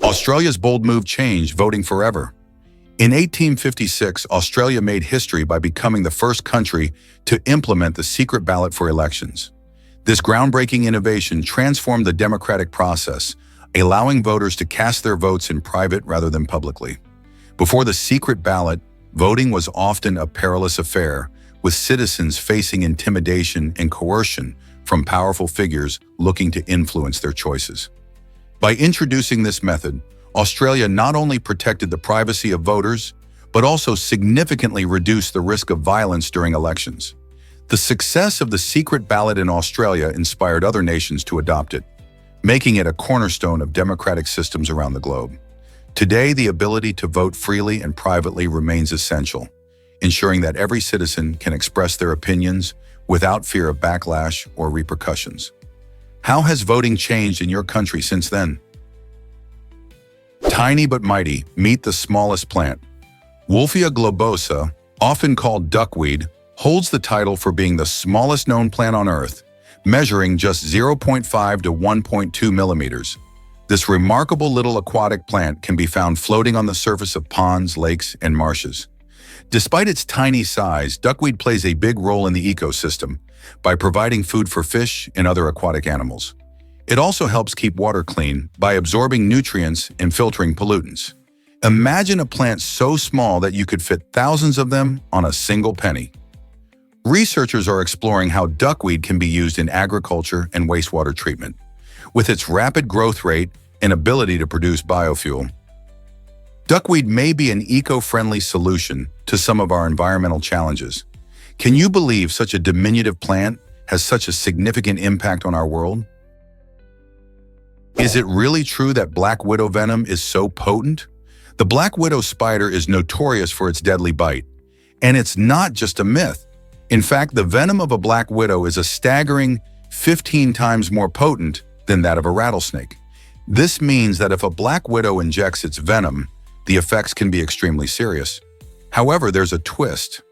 Australia's bold move changed voting forever. In 1856, Australia made history by becoming the first country to implement the secret ballot for elections. This groundbreaking innovation transformed the democratic process, allowing voters to cast their votes in private rather than publicly. Before the secret ballot, voting was often a perilous affair, with citizens facing intimidation and coercion from powerful figures looking to influence their choices. By introducing this method, Australia not only protected the privacy of voters, but also significantly reduced the risk of violence during elections. The success of the secret ballot in Australia inspired other nations to adopt it, making it a cornerstone of democratic systems around the globe. Today, the ability to vote freely and privately remains essential, ensuring that every citizen can express their opinions without fear of backlash or repercussions. How has voting changed in your country since then? Tiny but mighty, meet the smallest plant. Wolfia globosa, often called duckweed, holds the title for being the smallest known plant on Earth, measuring just 0.5 to 1.2 millimeters. This remarkable little aquatic plant can be found floating on the surface of ponds, lakes, and marshes. Despite its tiny size, duckweed plays a big role in the ecosystem by providing food for fish and other aquatic animals. It also helps keep water clean by absorbing nutrients and filtering pollutants. Imagine a plant so small that you could fit thousands of them on a single penny. Researchers are exploring how duckweed can be used in agriculture and wastewater treatment. With its rapid growth rate and ability to produce biofuel, duckweed may be an eco-friendly solution to some of our environmental challenges. Can you believe such a diminutive plant has such a significant impact on our world? Is it really true that black widow venom is so potent? The black widow spider is notorious for its deadly bite, and it's not just a myth. In fact, the venom of a black widow is a staggering 15 times more potent than that of a rattlesnake. This means that if a black widow injects its venom, the effects can be extremely serious. However, there's a twist.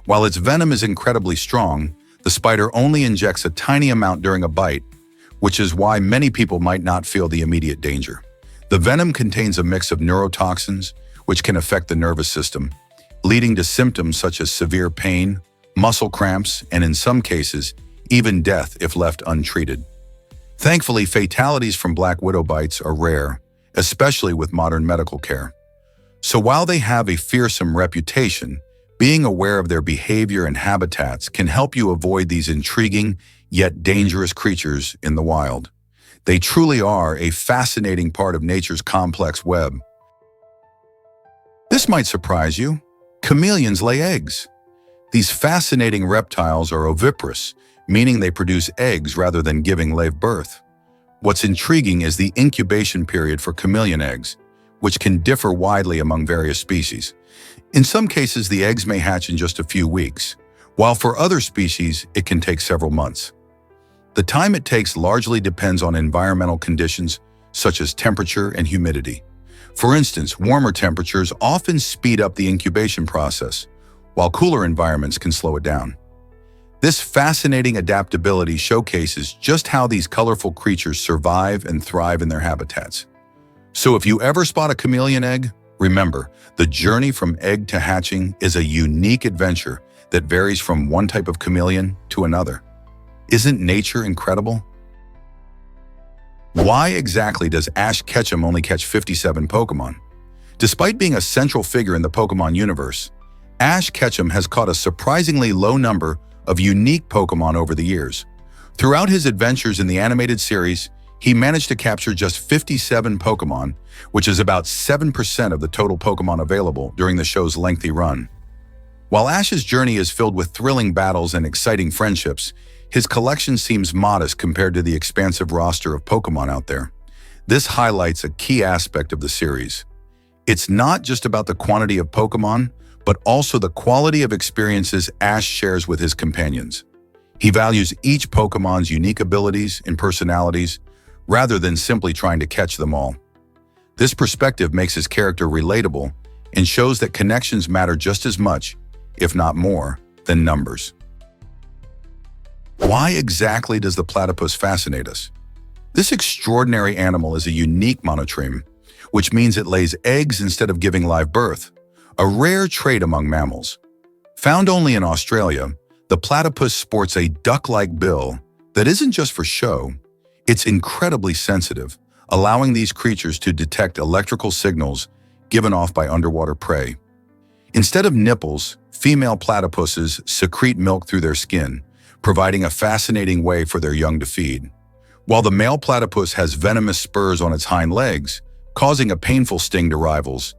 While its venom is incredibly strong, the spider only injects a tiny amount during a bite, which is why many people might not feel the immediate danger. The venom contains a mix of neurotoxins, which can affect the nervous system, leading to symptoms such as severe pain, muscle cramps, and in some cases, even death if left untreated. Thankfully, fatalities from black widow bites are rare, especially with modern medical care. So while they have a fearsome reputation, being aware of their behavior and habitats can help you avoid these intriguing yet dangerous creatures in the wild. They truly are a fascinating part of nature's complex web. This might surprise you. Chameleons lay eggs. These fascinating reptiles are oviparous, meaning they produce eggs rather than giving live birth. What's intriguing is the incubation period for chameleon eggs, which can differ widely among various species. In some cases, the eggs may hatch in just a few weeks, while for other species, it can take several months. The time it takes largely depends on environmental conditions, such as temperature and humidity. For instance, warmer temperatures often speed up the incubation process, while cooler environments can slow it down. This fascinating adaptability showcases just how these colorful creatures survive and thrive in their habitats. So if you ever spot a chameleon egg, remember, the journey from egg to hatching is a unique adventure that varies from one type of chameleon to another. Isn't nature incredible? Why exactly does Ash Ketchum only catch 57 Pokemon? Despite being a central figure in the Pokemon universe, Ash Ketchum has caught a surprisingly low number of unique Pokemon over the years. Throughout his adventures in the animated series, he managed to capture just 57 Pokemon, which is about 7% of the total Pokemon available during the show's lengthy run. While Ash's journey is filled with thrilling battles and exciting friendships, his collection seems modest compared to the expansive roster of Pokemon out there. This highlights a key aspect of the series. It's not just about the quantity of Pokemon, but also the quality of experiences Ash shares with his companions. He values each Pokemon's unique abilities and personalities, rather than simply trying to catch them all. This perspective makes his character relatable and shows that connections matter just as much, if not more, than numbers. Why exactly does the platypus fascinate us? This extraordinary animal is a unique monotreme, which means it lays eggs instead of giving live birth, a rare trait among mammals. Found only in Australia, the platypus sports a duck-like bill that isn't just for show. It's incredibly sensitive, allowing these creatures to detect electrical signals given off by underwater prey. Instead of nipples, female platypuses secrete milk through their skin, providing a fascinating way for their young to feed. While the male platypus has venomous spurs on its hind legs, causing a painful sting to rivals,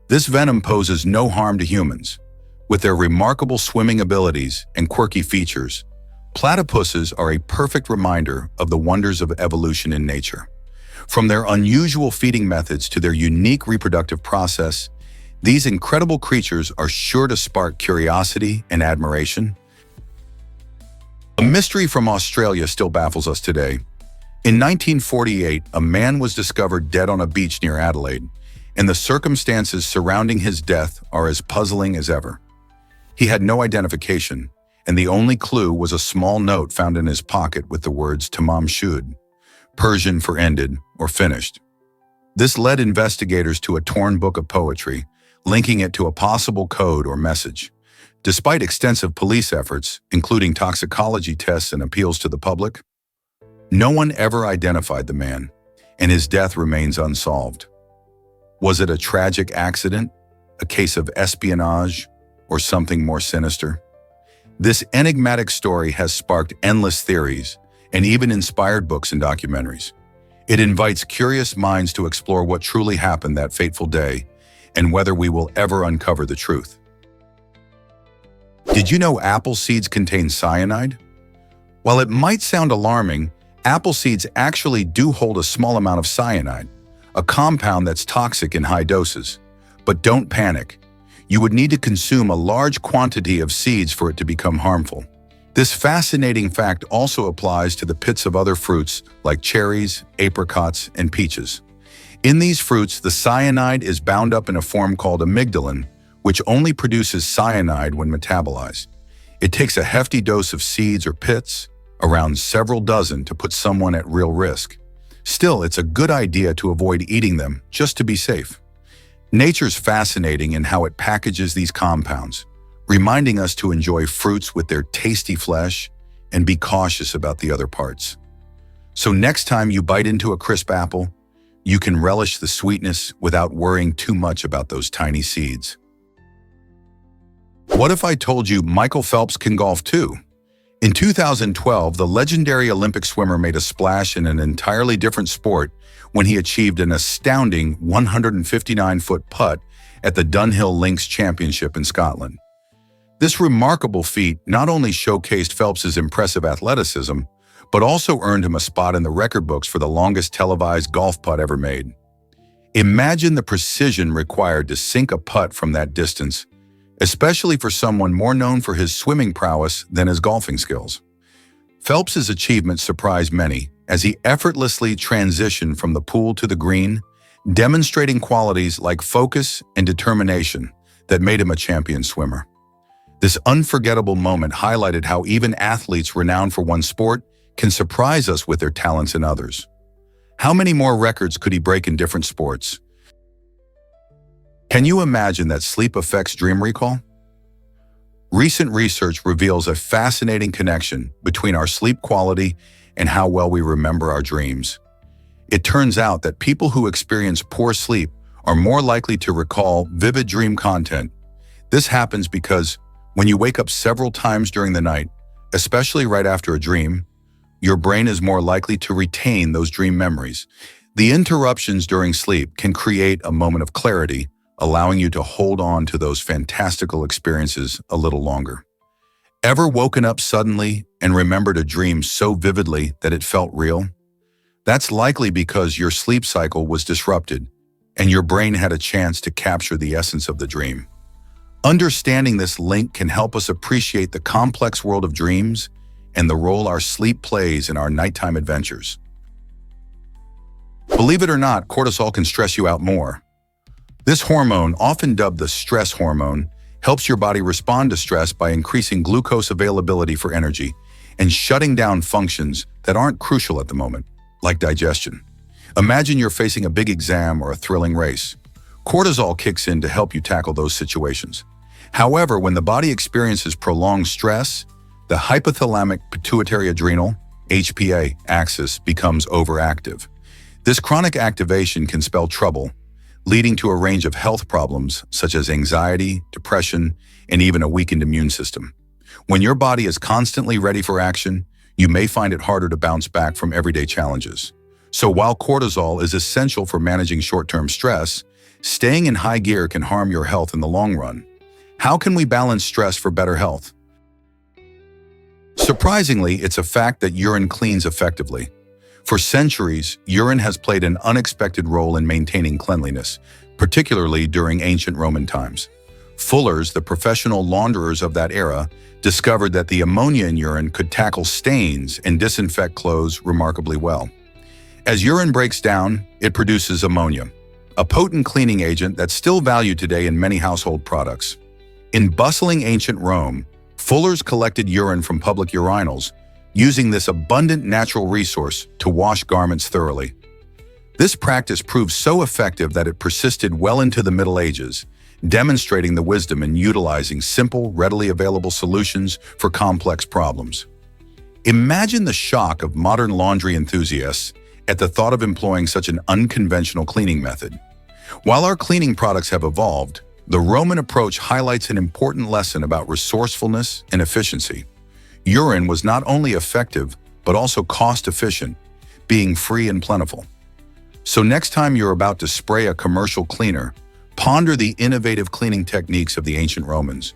this venom poses no harm to humans. With their remarkable swimming abilities and quirky features, platypuses are a perfect reminder of the wonders of evolution in nature. From their unusual feeding methods to their unique reproductive process, these incredible creatures are sure to spark curiosity and admiration. A mystery from Australia still baffles us today. In 1948, a man was discovered dead on a beach near Adelaide, and the circumstances surrounding his death are as puzzling as ever. He had no identification, and the only clue was a small note found in his pocket with the words Tamam Shud, Persian for ended or finished. This led investigators to a torn book of poetry, linking it to a possible code or message. Despite extensive police efforts, including toxicology tests and appeals to the public, no one ever identified the man, and his death remains unsolved. Was it a tragic accident, a case of espionage, or something more sinister? This enigmatic story has sparked endless theories and even inspired books and documentaries. It invites curious minds to explore what truly happened that fateful day and whether we will ever uncover the truth. Did you know apple seeds contain cyanide? While it might sound alarming, apple seeds actually do hold a small amount of cyanide, a compound that's toxic in high doses. But don't panic. You would need to consume a large quantity of seeds for it to become harmful. This fascinating fact also applies to the pits of other fruits like cherries, apricots, and peaches. In these fruits, the cyanide is bound up in a form called amygdalin, which only produces cyanide when metabolized. It takes a hefty dose of seeds or pits, around several dozen, to put someone at real risk. Still, it's a good idea to avoid eating them just to be safe. Nature's fascinating in how it packages these compounds, reminding us to enjoy fruits with their tasty flesh and be cautious about the other parts. So next time you bite into a crisp apple, you can relish the sweetness without worrying too much about those tiny seeds. What if I told you Michael Phelps can golf too? In 2012, the legendary Olympic swimmer made a splash in an entirely different sport when he achieved an astounding 159-foot putt at the Dunhill Links Championship in Scotland. This remarkable feat not only showcased Phelps's impressive athleticism, but also earned him a spot in the record books for the longest televised golf putt ever made. Imagine the precision required to sink a putt from that distance, especially for someone more known for his swimming prowess than his golfing skills. Phelps's achievement surprised many as he effortlessly transitioned from the pool to the green, demonstrating qualities like focus and determination that made him a champion swimmer. This unforgettable moment highlighted how even athletes renowned for one sport can surprise us with their talents in others. How many more records could he break in different sports? Can you imagine that sleep affects dream recall? Recent research reveals a fascinating connection between our sleep quality and how well we remember our dreams. It turns out that people who experience poor sleep are more likely to recall vivid dream content. This happens because when you wake up several times during the night, especially right after a dream, your brain is more likely to retain those dream memories. The interruptions during sleep can create a moment of clarity, allowing you to hold on to those fantastical experiences a little longer. Ever woken up suddenly and remembered a dream so vividly that it felt real? That's likely because your sleep cycle was disrupted and your brain had a chance to capture the essence of the dream. Understanding this link can help us appreciate the complex world of dreams and the role our sleep plays in our nighttime adventures. Believe it or not, cortisol can stress you out more. This hormone, often dubbed the stress hormone, helps your body respond to stress by increasing glucose availability for energy and shutting down functions that aren't crucial at the moment, like digestion. Imagine you're facing a big exam or a thrilling race. Cortisol kicks in to help you tackle those situations. However, when the body experiences prolonged stress, the hypothalamic pituitary adrenal (HPA) axis becomes overactive. This chronic activation can spell trouble, leading to a range of health problems such as anxiety, depression, and even a weakened immune system. When your body is constantly ready for action, you may find it harder to bounce back from everyday challenges. So while cortisol is essential for managing short-term stress, staying in high gear can harm your health in the long run. How can we balance stress for better health? Surprisingly, it's a fact that urine cleans effectively. For centuries, urine has played an unexpected role in maintaining cleanliness, particularly during ancient Roman times. Fullers, the professional launderers of that era, discovered that the ammonia in urine could tackle stains and disinfect clothes remarkably well. As urine breaks down, it produces ammonia, a potent cleaning agent that's still valued today in many household products. In bustling ancient Rome, fullers collected urine from public urinals, using this abundant natural resource to wash garments thoroughly. This practice proved so effective that it persisted well into the Middle Ages, demonstrating the wisdom in utilizing simple, readily available solutions for complex problems. Imagine the shock of modern laundry enthusiasts at the thought of employing such an unconventional cleaning method. While our cleaning products have evolved, the Roman approach highlights an important lesson about resourcefulness and efficiency. Urine was not only effective, but also cost-efficient, being free and plentiful. So next time you're about to spray a commercial cleaner, ponder the innovative cleaning techniques of the ancient Romans.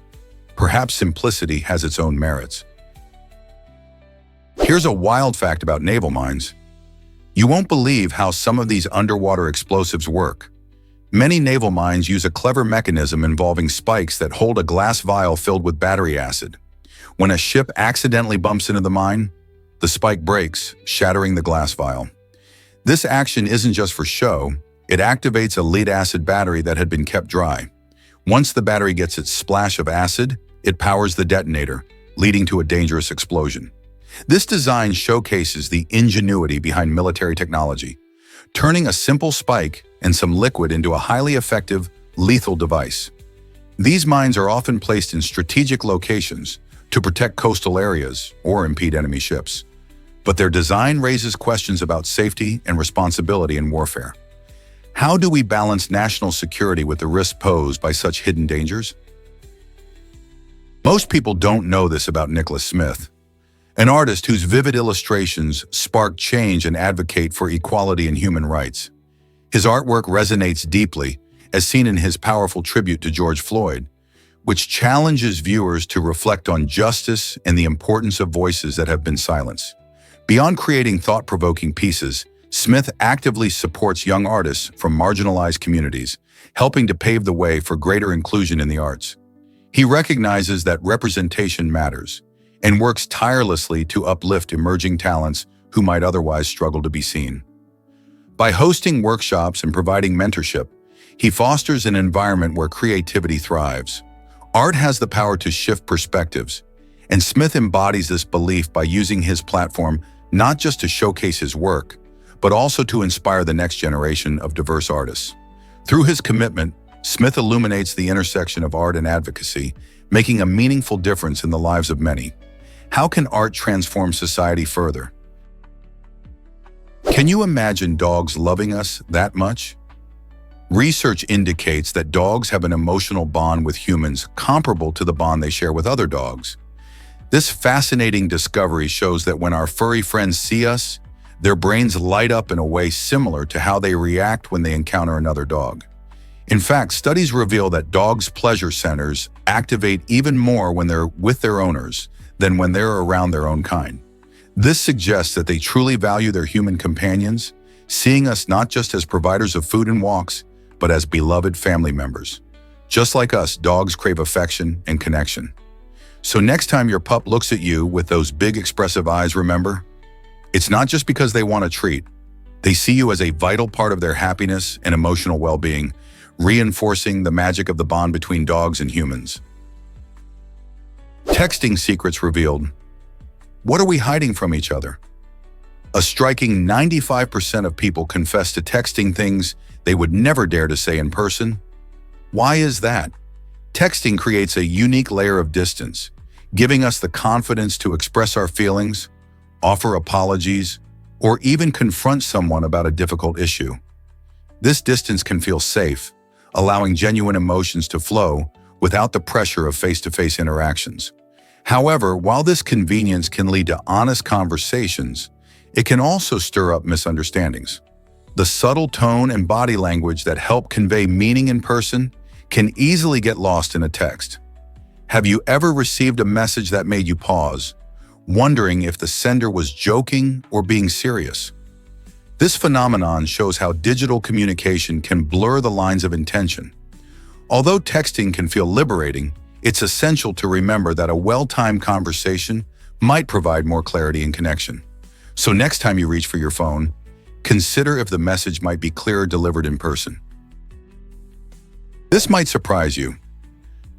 Perhaps simplicity has its own merits. Here's a wild fact about naval mines. You won't believe how some of these underwater explosives work. Many naval mines use a clever mechanism involving spikes that hold a glass vial filled with battery acid. When a ship accidentally bumps into the mine, the spike breaks, shattering the glass vial. This action isn't just for show, it activates a lead-acid battery that had been kept dry. Once the battery gets its splash of acid, it powers the detonator, leading to a dangerous explosion. This design showcases the ingenuity behind military technology, turning a simple spike and some liquid into a highly effective, lethal device. These mines are often placed in strategic locations to protect coastal areas or impede enemy ships. But their design raises questions about safety and responsibility in warfare. How do we balance national security with the risks posed by such hidden dangers? Most people don't know this about Nicholas Smith, an artist whose vivid illustrations spark change and advocate for equality and human rights. His artwork resonates deeply, as seen in his powerful tribute to George Floyd, which challenges viewers to reflect on justice and the importance of voices that have been silenced. Beyond creating thought-provoking pieces, Smith actively supports young artists from marginalized communities, helping to pave the way for greater inclusion in the arts. He recognizes that representation matters and works tirelessly to uplift emerging talents who might otherwise struggle to be seen. By hosting workshops and providing mentorship, he fosters an environment where creativity thrives. Art has the power to shift perspectives, and Smith embodies this belief by using his platform not just to showcase his work, but also to inspire the next generation of diverse artists. Through his commitment, Smith illuminates the intersection of art and advocacy, making a meaningful difference in the lives of many. How can art transform society further? Can you imagine dogs loving us that much? Research indicates that dogs have an emotional bond with humans comparable to the bond they share with other dogs. This fascinating discovery shows that when our furry friends see us, their brains light up in a way similar to how they react when they encounter another dog. In fact, studies reveal that dogs' pleasure centers activate even more when they're with their owners than when they're around their own kind. This suggests that they truly value their human companions, seeing us not just as providers of food and walks, but as beloved family members. Just like us, dogs crave affection and connection. So next time your pup looks at you with those big expressive eyes, remember, it's not just because they want a treat. They see you as a vital part of their happiness and emotional well-being, reinforcing the magic of the bond between dogs and humans. Texting secrets revealed. What are we hiding from each other? A striking 95% of people confess to texting things they would never dare to say in person. Why is that? Texting creates a unique layer of distance, giving us the confidence to express our feelings, offer apologies, or even confront someone about a difficult issue. This distance can feel safe, allowing genuine emotions to flow without the pressure of face-to-face interactions. However, while this convenience can lead to honest conversations, it can also stir up misunderstandings. The subtle tone and body language that help convey meaning in person can easily get lost in a text. Have you ever received a message that made you pause, wondering if the sender was joking or being serious? This phenomenon shows how digital communication can blur the lines of intention. Although texting can feel liberating, it's essential to remember that a well-timed conversation might provide more clarity and connection. So next time you reach for your phone, consider if the message might be clearer delivered in person. This might surprise you.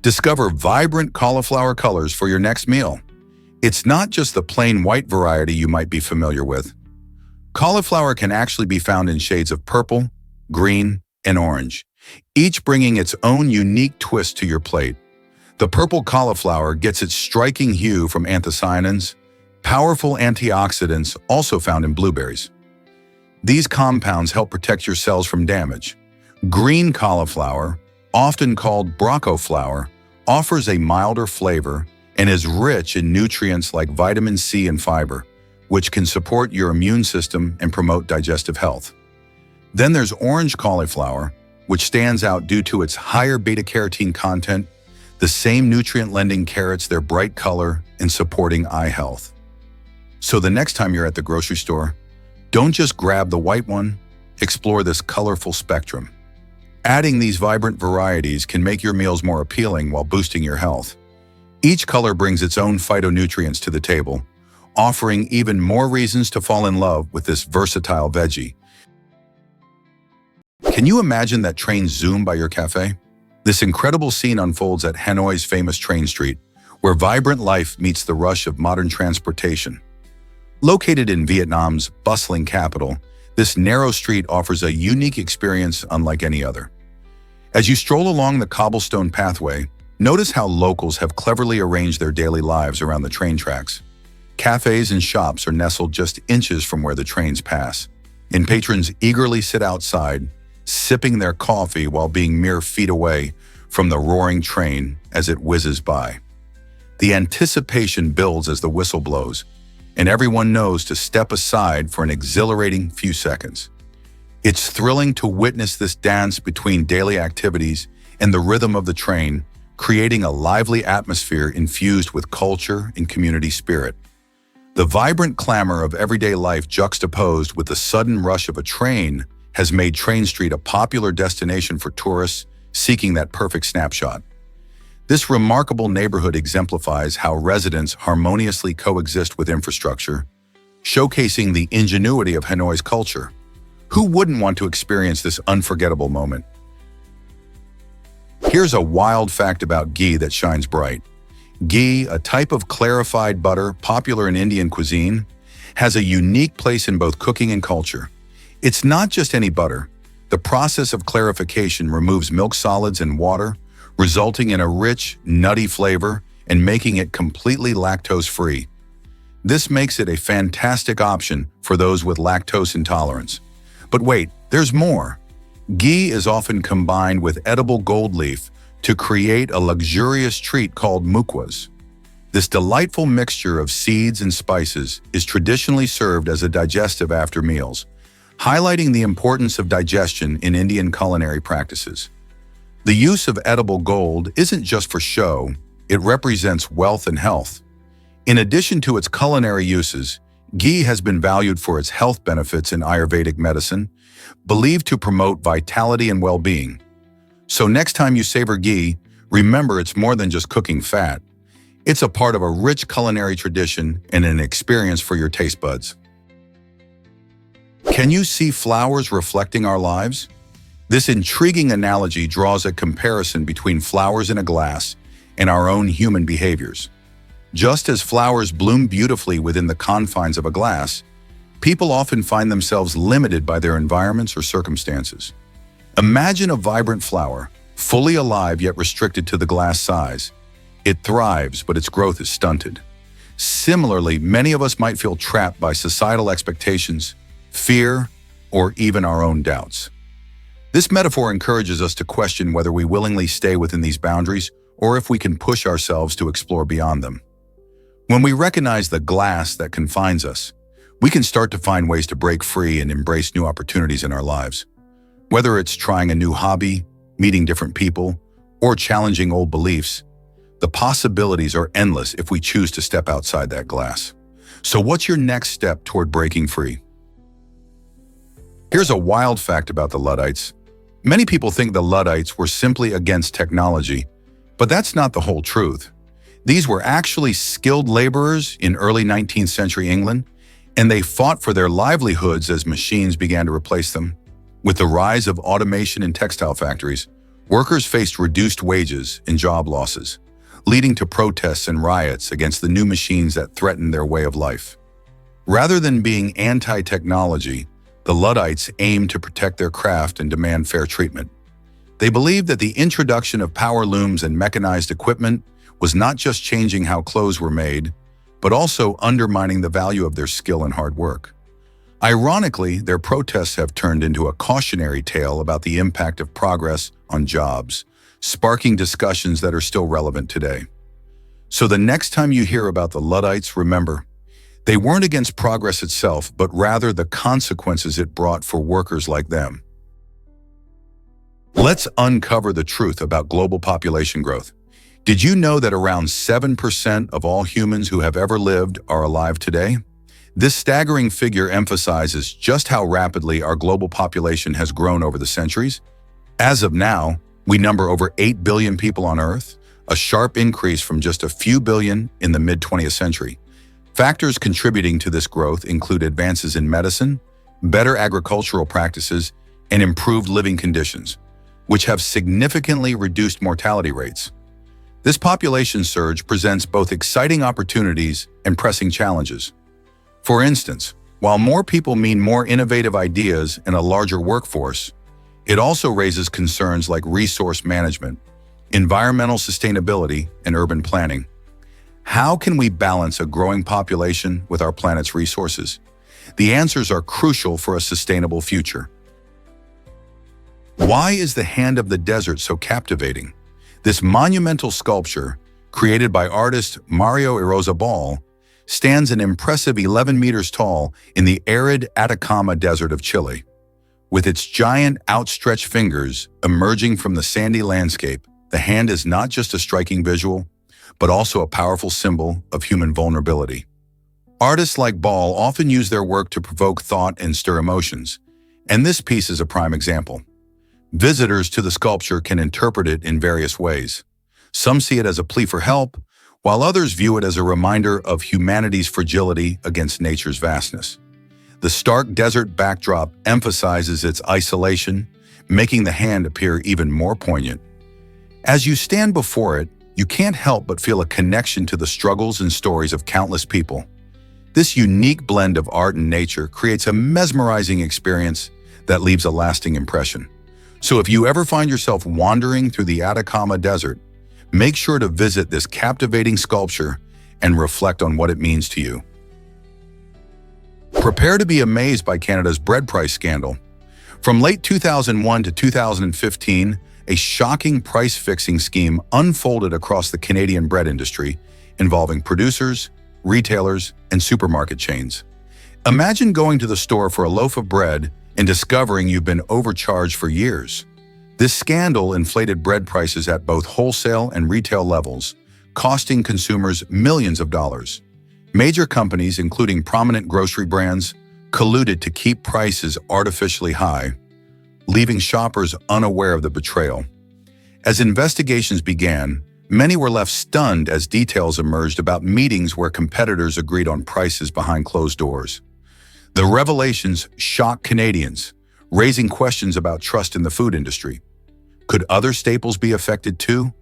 Discover vibrant cauliflower colors for your next meal. It's not just the plain white variety you might be familiar with. Cauliflower can actually be found in shades of purple, green, and orange, each bringing its own unique twist to your plate. The purple cauliflower gets its striking hue from anthocyanins, powerful antioxidants also found in blueberries. These compounds help protect your cells from damage. Green cauliflower, often called broccoflower, offers a milder flavor and is rich in nutrients like vitamin C and fiber, which can support your immune system and promote digestive health. Then there's orange cauliflower, which stands out due to its higher beta-carotene content, the same nutrient lending carrots their bright color and supporting eye health. So the next time you're at the grocery store, don't just grab the white one, explore this colorful spectrum. Adding these vibrant varieties can make your meals more appealing while boosting your health. Each color brings its own phytonutrients to the table, offering even more reasons to fall in love with this versatile veggie. Can you imagine that train zoom by your cafe? This incredible scene unfolds at Hanoi's famous train street, where vibrant life meets the rush of modern transportation. Located in Vietnam's bustling capital, this narrow street offers a unique experience unlike any other. As you stroll along the cobblestone pathway, notice how locals have cleverly arranged their daily lives around the train tracks. Cafes and shops are nestled just inches from where the trains pass, and patrons eagerly sit outside, sipping their coffee while being mere feet away from the roaring train as it whizzes by. The anticipation builds as the whistle blows, and everyone knows to step aside for an exhilarating few seconds. It's thrilling to witness this dance between daily activities and the rhythm of the train, creating a lively atmosphere infused with culture and community spirit. The vibrant clamor of everyday life juxtaposed with the sudden rush of a train has made Train Street a popular destination for tourists seeking that perfect snapshot. This remarkable neighborhood exemplifies how residents harmoniously coexist with infrastructure, showcasing the ingenuity of Hanoi's culture. Who wouldn't want to experience this unforgettable moment? Here's a wild fact about ghee that shines bright. Ghee, a type of clarified butter popular in Indian cuisine, has a unique place in both cooking and culture. It's not just any butter. The process of clarification removes milk solids and water, resulting in a rich, nutty flavor and making it completely lactose-free. This makes it a fantastic option for those with lactose intolerance. But wait, there's more. Ghee is often combined with edible gold leaf to create a luxurious treat called mukwas. This delightful mixture of seeds and spices is traditionally served as a digestive after meals, highlighting the importance of digestion in Indian culinary practices. The use of edible gold isn't just for show, it represents wealth and health. In addition to its culinary uses, ghee has been valued for its health benefits in Ayurvedic medicine, believed to promote vitality and well-being. So next time you savor ghee, remember it's more than just cooking fat. It's a part of a rich culinary tradition and an experience for your taste buds. Can you see flowers reflecting our lives? This intriguing analogy draws a comparison between flowers in a glass and our own human behaviors. Just as flowers bloom beautifully within the confines of a glass, people often find themselves limited by their environments or circumstances. Imagine a vibrant flower, fully alive yet restricted to the glass size. It thrives, but its growth is stunted. Similarly, many of us might feel trapped by societal expectations, fear, or even our own doubts. This metaphor encourages us to question whether we willingly stay within these boundaries or if we can push ourselves to explore beyond them. When we recognize the glass that confines us, we can start to find ways to break free and embrace new opportunities in our lives. Whether it's trying a new hobby, meeting different people, or challenging old beliefs, the possibilities are endless if we choose to step outside that glass. So what's your next step toward breaking free? Here's a wild fact about the Luddites. Many people think the Luddites were simply against technology, but that's not the whole truth. These were actually skilled laborers in early 19th century England, and they fought for their livelihoods as machines began to replace them. With the rise of automation in textile factories, workers faced reduced wages and job losses, leading to protests and riots against the new machines that threatened their way of life. Rather than being anti-technology, the Luddites aimed to protect their craft and demand fair treatment. They believed that the introduction of power looms and mechanized equipment was not just changing how clothes were made, but also undermining the value of their skill and hard work. Ironically, their protests have turned into a cautionary tale about the impact of progress on jobs, sparking discussions that are still relevant today. So the next time you hear about the Luddites, remember, they weren't against progress itself, but rather the consequences it brought for workers like them. Let's uncover the truth about global population growth. Did you know that around 7% of all humans who have ever lived are alive today? This staggering figure emphasizes just how rapidly our global population has grown over the centuries. As of now, we number over 8 billion people on Earth, a sharp increase from just a few billion in the mid-20th century. Factors contributing to this growth include advances in medicine, better agricultural practices, and improved living conditions, which have significantly reduced mortality rates. This population surge presents both exciting opportunities and pressing challenges. For instance, while more people mean more innovative ideas and a larger workforce, it also raises concerns like resource management, environmental sustainability, and urban planning. How can we balance a growing population with our planet's resources? The answers are crucial for a sustainable future. Why is the Hand of the Desert so captivating? This monumental sculpture, created by artist Mario Irozabal, stands an impressive 11 meters tall in the arid Atacama Desert of Chile. With its giant outstretched fingers emerging from the sandy landscape, the hand is not just a striking visual, but also a powerful symbol of human vulnerability. Artists like Ball often use their work to provoke thought and stir emotions, and this piece is a prime example. Visitors to the sculpture can interpret it in various ways. Some see it as a plea for help, while others view it as a reminder of humanity's fragility against nature's vastness. The stark desert backdrop emphasizes its isolation, making the hand appear even more poignant. As you stand before it, you can't help but feel a connection to the struggles and stories of countless people. This unique blend of art and nature creates a mesmerizing experience that leaves a lasting impression. So if you ever find yourself wandering through the Atacama Desert, make sure to visit this captivating sculpture and reflect on what it means to you. Prepare to be amazed by Canada's bread price scandal. From late 2001 to 2015, a shocking price-fixing scheme unfolded across the Canadian bread industry, involving producers, retailers, and supermarket chains. Imagine going to the store for a loaf of bread and discovering you've been overcharged for years. This scandal inflated bread prices at both wholesale and retail levels, costing consumers millions of dollars. Major companies, including prominent grocery brands, colluded to keep prices artificially high, leaving shoppers unaware of the betrayal. As investigations began, many were left stunned as details emerged about meetings where competitors agreed on prices behind closed doors. The revelations shocked Canadians, raising questions about trust in the food industry. Could other staples be affected too?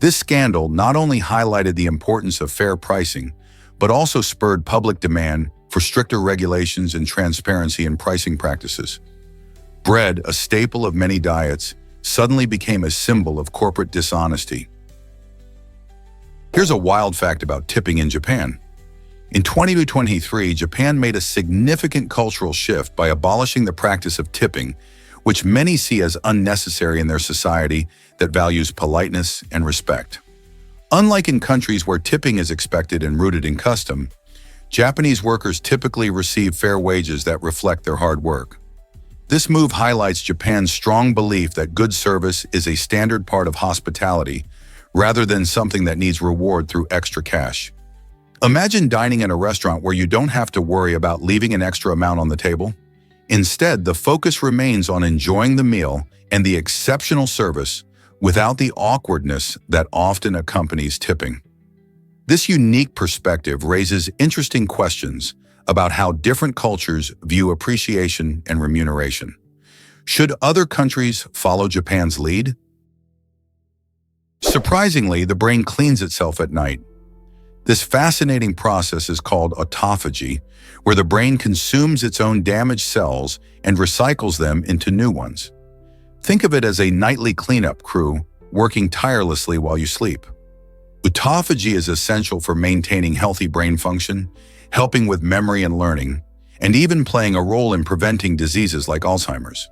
This scandal not only highlighted the importance of fair pricing, but also spurred public demand for stricter regulations and transparency in pricing practices. Bread, a staple of many diets, suddenly became a symbol of corporate dishonesty. Here's a wild fact about tipping in Japan. In 2023, Japan made a significant cultural shift by abolishing the practice of tipping, which many see as unnecessary in their society that values politeness and respect. Unlike in countries where tipping is expected and rooted in custom, Japanese workers typically receive fair wages that reflect their hard work. This move highlights Japan's strong belief that good service is a standard part of hospitality, rather than something that needs reward through extra cash. Imagine dining in a restaurant where you don't have to worry about leaving an extra amount on the table. Instead, the focus remains on enjoying the meal and the exceptional service without the awkwardness that often accompanies tipping. This unique perspective raises interesting questions about how different cultures view appreciation and remuneration. Should other countries follow Japan's lead? Surprisingly, the brain cleans itself at night. This fascinating process is called autophagy, where the brain consumes its own damaged cells and recycles them into new ones. Think of it as a nightly cleanup crew working tirelessly while you sleep. Autophagy is essential for maintaining healthy brain function, helping with memory and learning, and even playing a role in preventing diseases like Alzheimer's.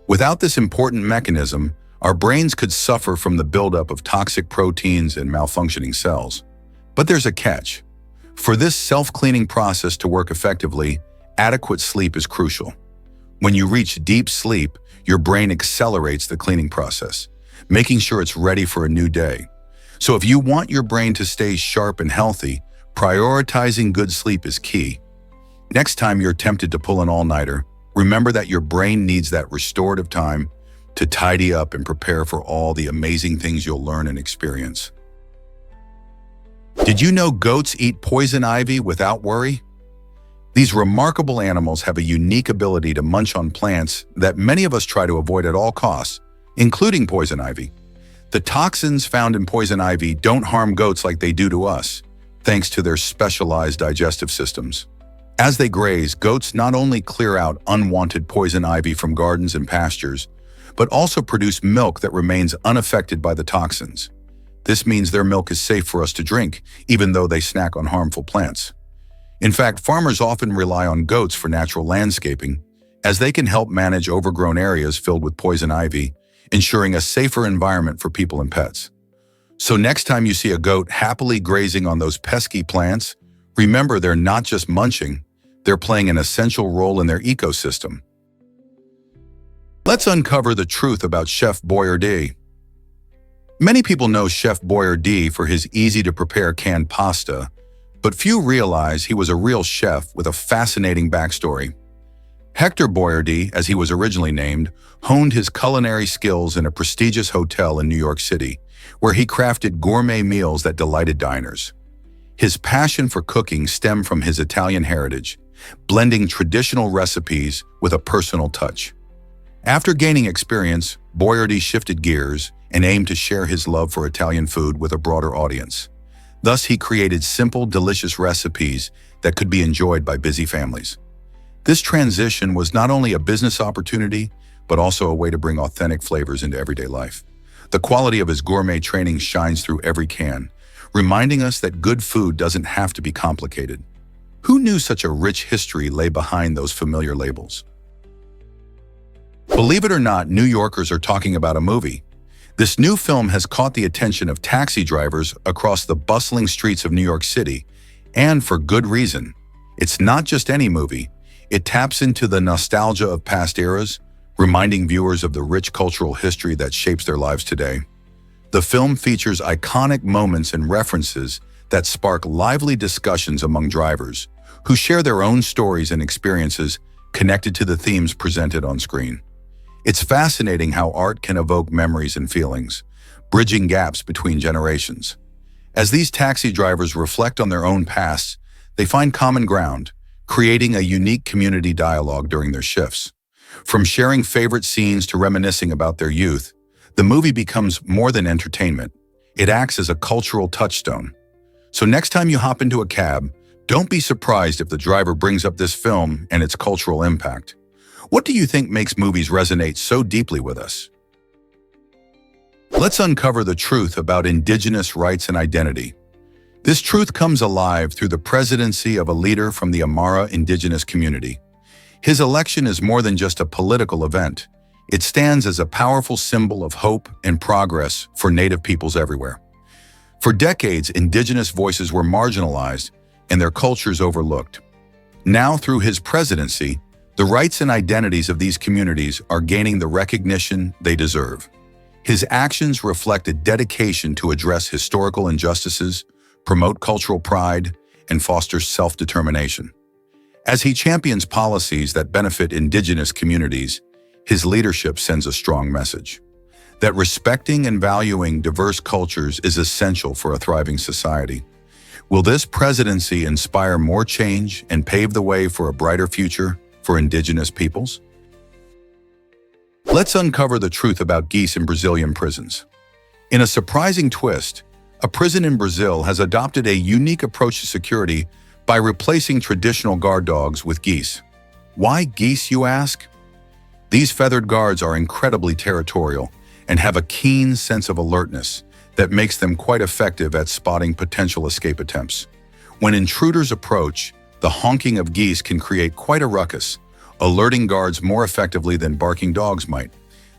Without this important mechanism, our brains could suffer from the buildup of toxic proteins and malfunctioning cells. But there's a catch. For this self-cleaning process to work effectively, adequate sleep is crucial. When you reach deep sleep, your brain accelerates the cleaning process, making sure it's ready for a new day. So if you want your brain to stay sharp and healthy, prioritizing good sleep is key. Next time you're tempted to pull an all-nighter, remember that your brain needs that restorative time to tidy up and prepare for all the amazing things you'll learn and experience. Did you know goats eat poison ivy without worry? These remarkable animals have a unique ability to munch on plants that many of us try to avoid at all costs, including poison ivy. The toxins found in poison ivy don't harm goats like they do to us, thanks to their specialized digestive systems. As they graze, goats not only clear out unwanted poison ivy from gardens and pastures, but also produce milk that remains unaffected by the toxins. This means their milk is safe for us to drink, even though they snack on harmful plants. In fact, farmers often rely on goats for natural landscaping, as they can help manage overgrown areas filled with poison ivy, ensuring a safer environment for people and pets. So next time you see a goat happily grazing on those pesky plants, remember they're not just munching, they're playing an essential role in their ecosystem. Let's uncover the truth about Chef Boyardee. Many people know Chef Boyardee for his easy-to-prepare canned pasta, but few realize he was a real chef with a fascinating backstory. Hector Boyardee, as he was originally named, honed his culinary skills in a prestigious hotel in New York City, where he crafted gourmet meals that delighted diners. His passion for cooking stemmed from his Italian heritage, blending traditional recipes with a personal touch. After gaining experience, Boyardee shifted gears and aimed to share his love for Italian food with a broader audience. Thus, he created simple, delicious recipes that could be enjoyed by busy families. This transition was not only a business opportunity, but also a way to bring authentic flavors into everyday life. The quality of his gourmet training shines through every can, reminding us that good food doesn't have to be complicated. Who knew such a rich history lay behind those familiar labels? Believe it or not, New Yorkers are talking about a movie. This new film has caught the attention of taxi drivers across the bustling streets of New York City, and for good reason. It's not just any movie. It taps into the nostalgia of past eras, reminding viewers of the rich cultural history that shapes their lives today. The film features iconic moments and references that spark lively discussions among drivers, who share their own stories and experiences connected to the themes presented on screen. It's fascinating how art can evoke memories and feelings, bridging gaps between generations. As these taxi drivers reflect on their own pasts, they find common ground, creating a unique community dialogue during their shifts. From sharing favorite scenes to reminiscing about their youth, the movie becomes more than entertainment. It acts as a cultural touchstone. So next time you hop into a cab, Don't be surprised if the driver brings up this film and its cultural impact. What do you think makes movies resonate so deeply with us? Let's uncover the truth about indigenous rights and identity. This truth comes alive through the presidency of a leader from the Amara indigenous community. His election is more than just a political event. It stands as a powerful symbol of hope and progress for Native peoples everywhere. For decades, indigenous voices were marginalized and their cultures overlooked. Now, through his presidency, the rights and identities of these communities are gaining the recognition they deserve. His actions reflect a dedication to address historical injustices, promote cultural pride, and foster self-determination. As he champions policies that benefit indigenous communities, his leadership sends a strong message that respecting and valuing diverse cultures is essential for a thriving society. Will this presidency inspire more change and pave the way for a brighter future for indigenous peoples? Let's uncover the truth about geese in Brazilian prisons. In a surprising twist, a prison in Brazil has adopted a unique approach to security by replacing traditional guard dogs with geese. Why geese, you ask? These feathered guards are incredibly territorial and have a keen sense of alertness that makes them quite effective at spotting potential escape attempts. When intruders approach, the honking of geese can create quite a ruckus, alerting guards more effectively than barking dogs might.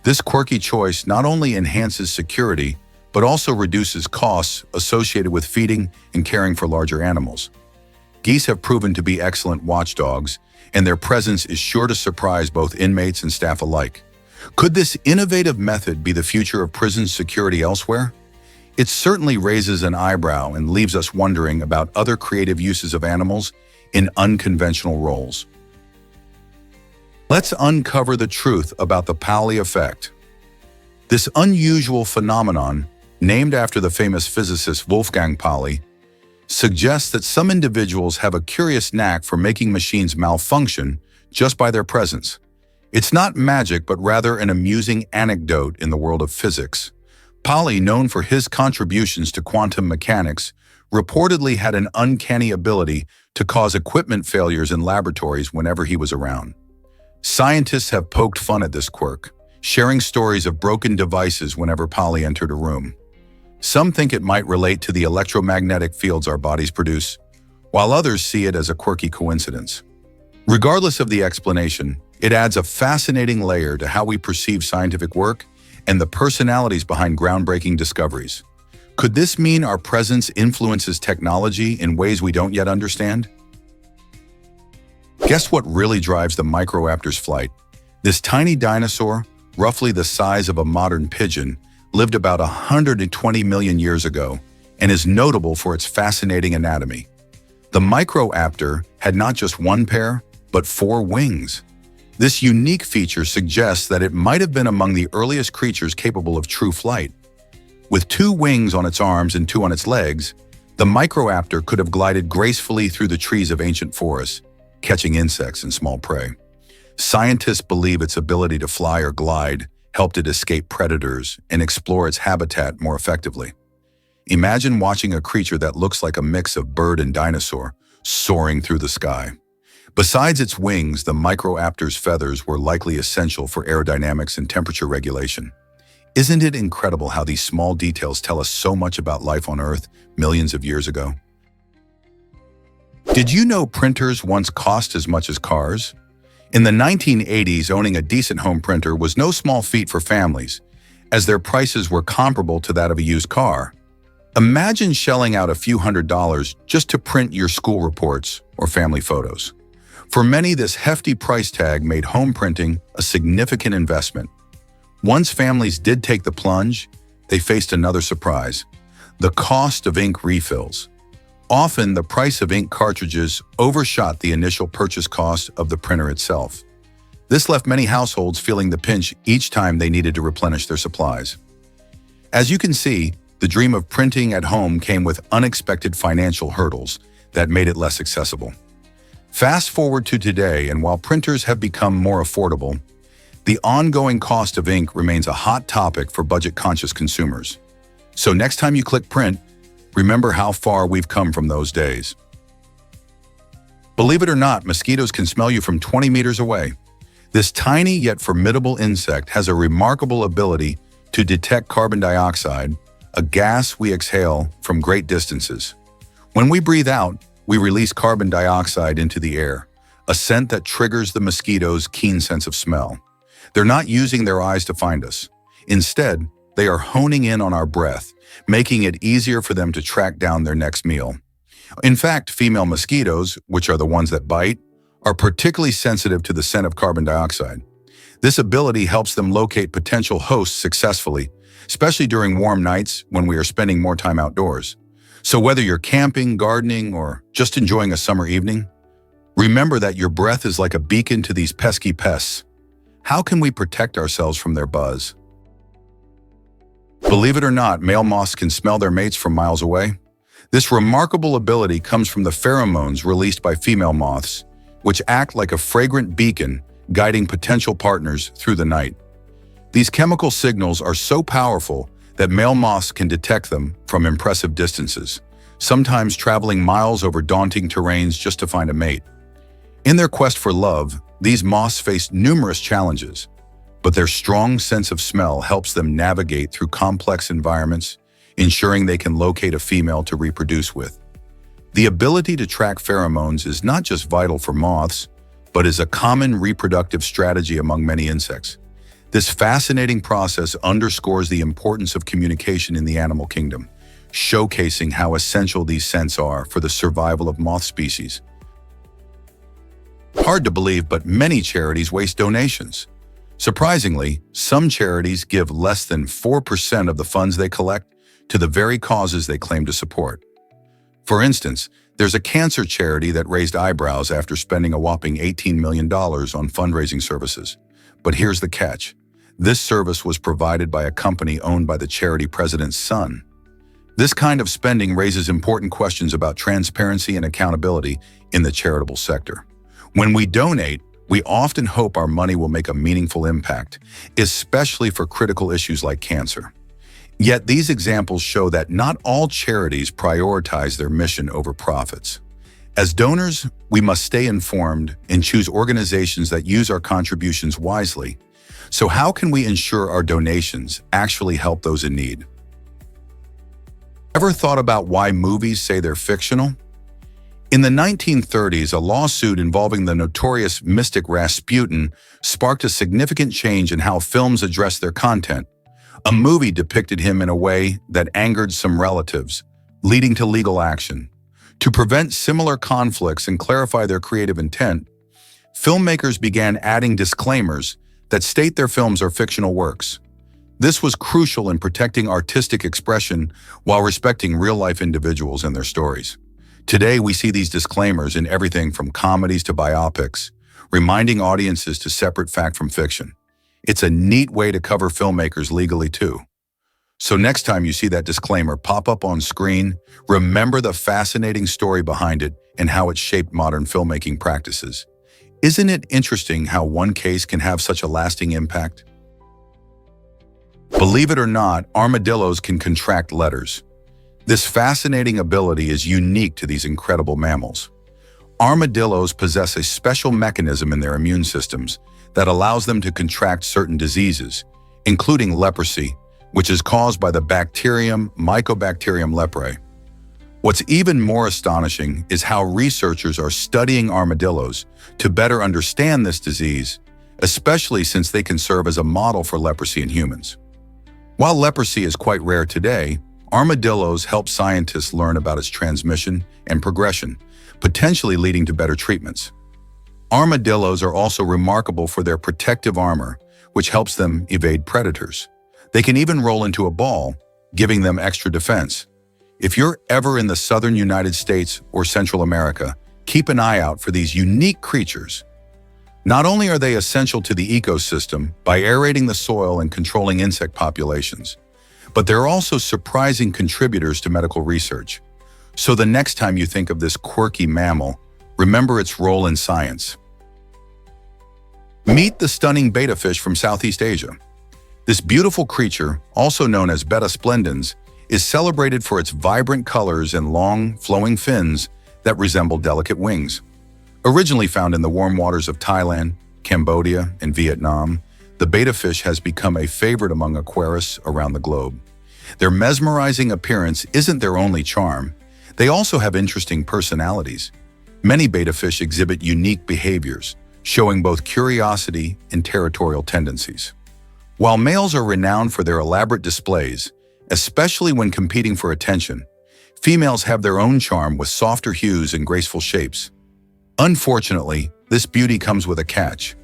This quirky choice not only enhances security, but also reduces costs associated with feeding and caring for larger animals. Geese have proven to be excellent watchdogs, and their presence is sure to surprise both inmates and staff alike. Could this innovative method be the future of prison security elsewhere? It certainly raises an eyebrow and leaves us wondering about other creative uses of animals in unconventional roles. Let's uncover the truth about the Pauli effect. This unusual phenomenon, named after the famous physicist Wolfgang Pauli, suggests that some individuals have a curious knack for making machines malfunction just by their presence. It's not magic, but rather an amusing anecdote in the world of physics. Pauli, known for his contributions to quantum mechanics, reportedly had an uncanny ability to cause equipment failures in laboratories whenever he was around. Scientists have poked fun at this quirk, sharing stories of broken devices whenever Pauli entered a room. Some think it might relate to the electromagnetic fields our bodies produce, while others see it as a quirky coincidence. Regardless of the explanation, it adds a fascinating layer to how we perceive scientific work and the personalities behind groundbreaking discoveries. Could this mean our presence influences technology in ways we don't yet understand? Guess what really drives the Microraptor's flight? This tiny dinosaur, roughly the size of a modern pigeon, lived about 120 million years ago and is notable for its fascinating anatomy. The Microraptor had not just one pair, but 4 wings. This unique feature suggests that it might have been among the earliest creatures capable of true flight. With 2 wings on its arms and 2 on its legs, the Microraptor could have glided gracefully through the trees of ancient forests, catching insects and small prey. Scientists believe its ability to fly or glide helped it escape predators and explore its habitat more effectively. Imagine watching a creature that looks like a mix of bird and dinosaur, soaring through the sky. Besides its wings, the Microraptor's feathers were likely essential for aerodynamics and temperature regulation. Isn't it incredible how these small details tell us so much about life on Earth millions of years ago? Did you know printers once cost as much as cars? In the 1980s, owning a decent home printer was no small feat for families, as their prices were comparable to that of a used car. Imagine shelling out a few $100s just to print your school reports or family photos. For many, this hefty price tag made home printing a significant investment. Once families did take the plunge, they faced another surprise: the cost of ink refills. Often, the price of ink cartridges overshot the initial purchase cost of the printer itself. This left many households feeling the pinch each time they needed to replenish their supplies. As you can see, the dream of printing at home came with unexpected financial hurdles that made it less accessible. Fast forward to today, and while printers have become more affordable, the ongoing cost of ink remains a hot topic for budget-conscious consumers. So next time you click print, remember how far we've come from those days. Believe it or not, mosquitoes can smell you from 20 meters away. This tiny yet formidable insect has a remarkable ability to detect carbon dioxide, a gas we exhale from great distances. When we breathe out, we release carbon dioxide into the air, a scent that triggers the mosquito's keen sense of smell. They're not using their eyes to find us. Instead, they are honing in on our breath, making it easier for them to track down their next meal. In fact, female mosquitoes, which are the ones that bite, are particularly sensitive to the scent of carbon dioxide. This ability helps them locate potential hosts successfully, especially during warm nights when we are spending more time outdoors. So whether you're camping, gardening, or just enjoying a summer evening, remember that your breath is like a beacon to these pesky pests. How can we protect ourselves from their buzz? Believe it or not, male moths can smell their mates from miles away. This remarkable ability comes from the pheromones released by female moths, which act like a fragrant beacon guiding potential partners through the night. These chemical signals are so powerful that male moths can detect them from impressive distances, sometimes traveling miles over daunting terrains just to find a mate. In their quest for love, these moths face numerous challenges, but their strong sense of smell helps them navigate through complex environments, ensuring they can locate a female to reproduce with. The ability to track pheromones is not just vital for moths, but is a common reproductive strategy among many insects. This fascinating process underscores the importance of communication in the animal kingdom, showcasing how essential these scents are for the survival of moth species. Hard to believe, but many charities waste donations. Surprisingly, some charities give less than 4% of the funds they collect to the very causes they claim to support. For instance, there's a cancer charity that raised eyebrows after spending a whopping $18 million on fundraising services. But here's the catch. This service was provided by a company owned by the charity president's son. This kind of spending raises important questions about transparency and accountability in the charitable sector. When we donate, we often hope our money will make a meaningful impact, especially for critical issues like cancer. Yet these examples show that not all charities prioritize their mission over profits. As donors, we must stay informed and choose organizations that use our contributions wisely. So how can we ensure our donations actually help those in need? Ever thought about why movies say they're fictional? In the 1930s, a lawsuit involving the notorious mystic Rasputin sparked a significant change in how films address their content. A movie depicted him in a way that angered some relatives, leading to legal action. To prevent similar conflicts and clarify their creative intent, filmmakers began adding disclaimers that state their films are fictional works. This was crucial in protecting artistic expression while respecting real-life individuals and their stories. Today, we see these disclaimers in everything from comedies to biopics, reminding audiences to separate fact from fiction. It's a neat way to cover filmmakers legally too. So next time you see that disclaimer pop up on screen, remember the fascinating story behind it and how it shaped modern filmmaking practices. Isn't it interesting how one case can have such a lasting impact? Believe it or not, armadillos can contract letters. This fascinating ability is unique to these incredible mammals. Armadillos possess a special mechanism in their immune systems that allows them to contract certain diseases, including leprosy, which is caused by the bacterium Mycobacterium leprae. What's even more astonishing is how researchers are studying armadillos to better understand this disease, especially since they can serve as a model for leprosy in humans. While leprosy is quite rare today, armadillos help scientists learn about its transmission and progression, potentially leading to better treatments. Armadillos are also remarkable for their protective armor, which helps them evade predators. They can even roll into a ball, giving them extra defense. If you're ever in the southern United States or Central America, keep an eye out for these unique creatures. Not only are they essential to the ecosystem by aerating the soil and controlling insect populations, but they're also surprising contributors to medical research. So the next time you think of this quirky mammal, remember its role in science. Meet the stunning betta fish from Southeast Asia. This beautiful creature, also known as Betta splendens, is celebrated for its vibrant colors and long, flowing fins that resemble delicate wings. Originally found in the warm waters of Thailand, Cambodia, and Vietnam, the betta fish has become a favorite among aquarists around the globe. Their mesmerizing appearance isn't their only charm. They also have interesting personalities. Many betta fish exhibit unique behaviors, showing both curiosity and territorial tendencies. While males are renowned for their elaborate displays, especially when competing for attention, females have their own charm with softer hues and graceful shapes. Unfortunately, this beauty comes with a catch.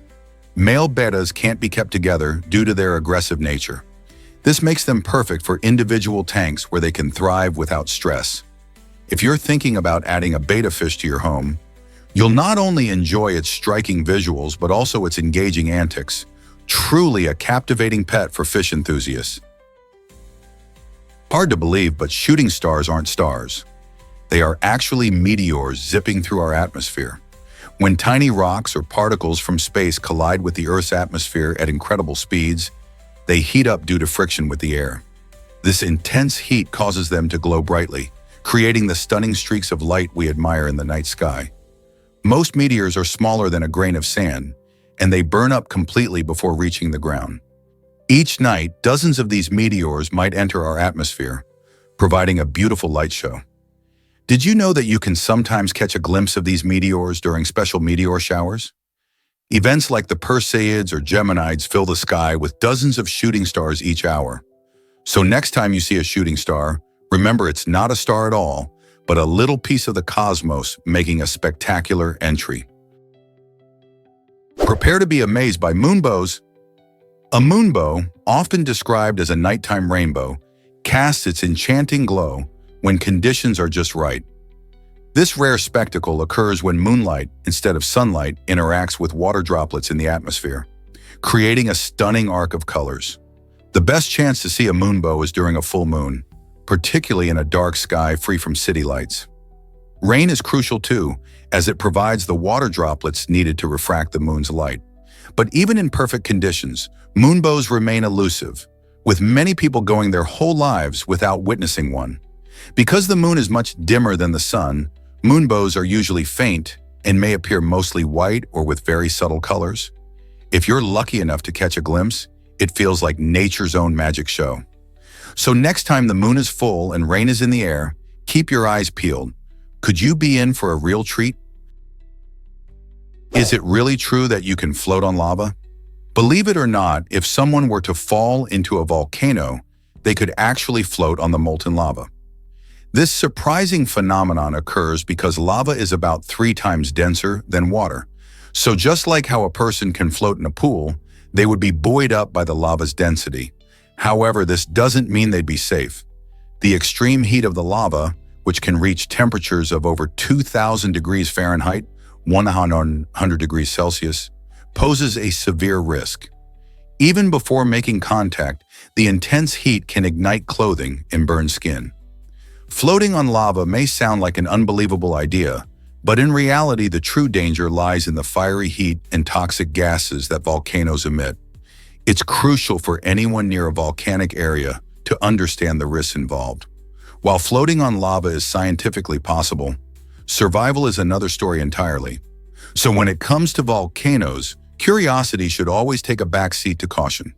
Male bettas can't be kept together due to their aggressive nature. This makes them perfect for individual tanks where they can thrive without stress. If you're thinking about adding a betta fish to your home, you'll not only enjoy its striking visuals but also its engaging antics. Truly a captivating pet for fish enthusiasts. Hard to believe, but shooting stars aren't stars. They are actually meteors zipping through our atmosphere. When tiny rocks or particles from space collide with the Earth's atmosphere at incredible speeds, they heat up due to friction with the air. This intense heat causes them to glow brightly, creating the stunning streaks of light we admire in the night sky. Most meteors are smaller than a grain of sand, and they burn up completely before reaching the ground. Each night, dozens of these meteors might enter our atmosphere, providing a beautiful light show. Did you know that you can sometimes catch a glimpse of these meteors during special meteor showers? Events like the Perseids or Geminids fill the sky with dozens of shooting stars each hour. So next time you see a shooting star, remember it's not a star at all, but a little piece of the cosmos making a spectacular entry. Prepare to be amazed by moonbows. A moonbow, often described as a nighttime rainbow, casts its enchanting glow when conditions are just right. This rare spectacle occurs when moonlight, instead of sunlight, interacts with water droplets in the atmosphere, creating a stunning arc of colors. The best chance to see a moonbow is during a full moon, particularly in a dark sky free from city lights. Rain is crucial too, as it provides the water droplets needed to refract the moon's light. But even in perfect conditions, moonbows remain elusive, with many people going their whole lives without witnessing one. Because the moon is much dimmer than the sun, moonbows are usually faint and may appear mostly white or with very subtle colors. If you're lucky enough to catch a glimpse, it feels like nature's own magic show. So next time the moon is full and rain is in the air, keep your eyes peeled. Could you be in for a real treat? Is it really true that you can float on lava? Believe it or not, if someone were to fall into a volcano, they could actually float on the molten lava. This surprising phenomenon occurs because lava is about 3 times denser than water. So just like how a person can float in a pool, they would be buoyed up by the lava's density. However, this doesn't mean they'd be safe. The extreme heat of the lava, which can reach temperatures of over 2,000 degrees Fahrenheit, 100 degrees Celsius, poses a severe risk. Even before making contact, the intense heat can ignite clothing and burn skin. Floating on lava may sound like an unbelievable idea, but in reality, the true danger lies in the fiery heat and toxic gases that volcanoes emit. It's crucial for anyone near a volcanic area to understand the risks involved. While floating on lava is scientifically possible, survival is another story entirely. So when it comes to volcanoes, curiosity should always take a backseat to caution.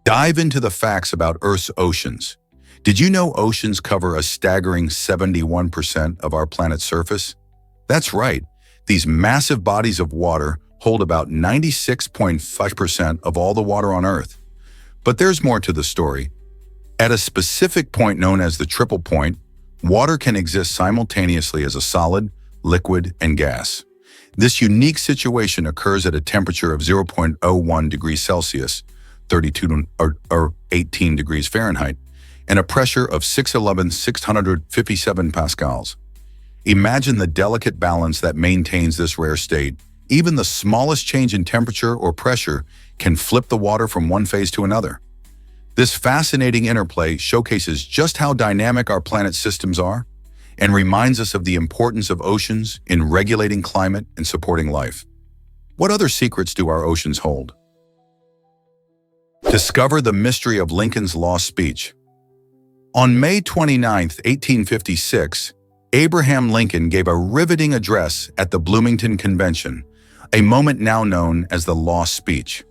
Dive into the facts about Earth's oceans. Did you know oceans cover a staggering 71% of our planet's surface? That's right, these massive bodies of water hold about 96.5% of all the water on Earth. But there's more to the story. At a specific point known as the triple point, water can exist simultaneously as a solid, liquid, and gas. This unique situation occurs at a temperature of 0.01 degrees Celsius, 32 or 18 degrees Fahrenheit, and a pressure of 657 pascals. Imagine the delicate balance that maintains this rare state. Even the smallest change in temperature or pressure can flip the water from one phase to another. This fascinating interplay showcases just how dynamic our planet's systems are and reminds us of the importance of oceans in regulating climate and supporting life. What other secrets do our oceans hold? Discover the mystery of Lincoln's lost speech. On May 29, 1856, Abraham Lincoln gave a riveting address at the Bloomington Convention, a moment now known as the Lost Speech.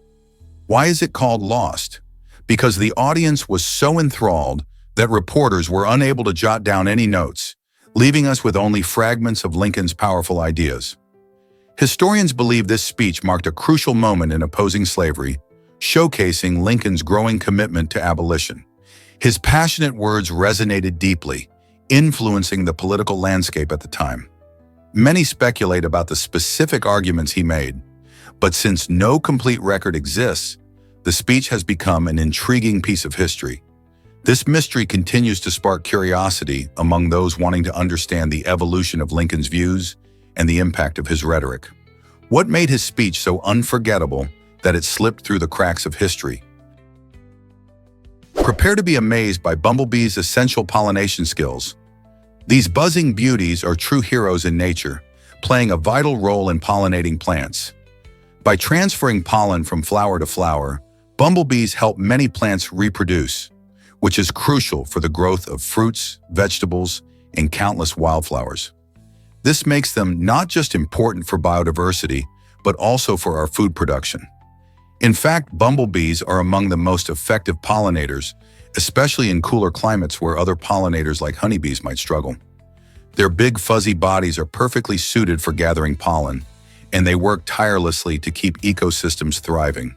Why is it called Lost? Because the audience was so enthralled that reporters were unable to jot down any notes, leaving us with only fragments of Lincoln's powerful ideas. Historians believe this speech marked a crucial moment in opposing slavery, showcasing Lincoln's growing commitment to abolition. His passionate words resonated deeply, influencing the political landscape at the time. Many speculate about the specific arguments he made, but since no complete record exists, the speech has become an intriguing piece of history. This mystery continues to spark curiosity among those wanting to understand the evolution of Lincoln's views and the impact of his rhetoric. What made his speech so unforgettable that it slipped through the cracks of history? Prepare to be amazed by bumblebees' essential pollination skills. These buzzing beauties are true heroes in nature, playing a vital role in pollinating plants. By transferring pollen from flower to flower, bumblebees help many plants reproduce, which is crucial for the growth of fruits, vegetables, and countless wildflowers. This makes them not just important for biodiversity, but also for our food production. In fact, bumblebees are among the most effective pollinators, especially in cooler climates where other pollinators like honeybees might struggle. Their big fuzzy bodies are perfectly suited for gathering pollen, and they work tirelessly to keep ecosystems thriving.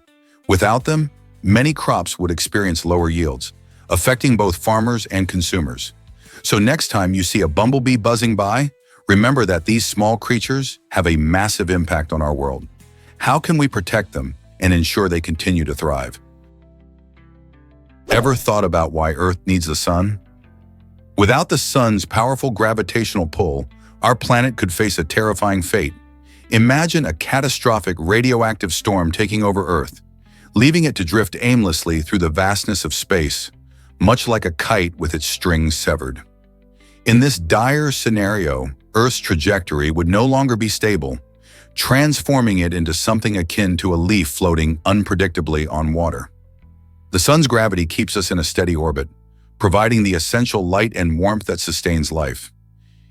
Without them, many crops would experience lower yields, affecting both farmers and consumers. So next time you see a bumblebee buzzing by, remember that these small creatures have a massive impact on our world. How can we protect them and ensure they continue to thrive? Ever thought about why Earth needs the sun? Without the sun's powerful gravitational pull, our planet could face a terrifying fate. Imagine a catastrophic radioactive storm taking over Earth, leaving it to drift aimlessly through the vastness of space, much like a kite with its strings severed. In this dire scenario, Earth's trajectory would no longer be stable, transforming it into something akin to a leaf floating unpredictably on water. The sun's gravity keeps us in a steady orbit, providing the essential light and warmth that sustains life.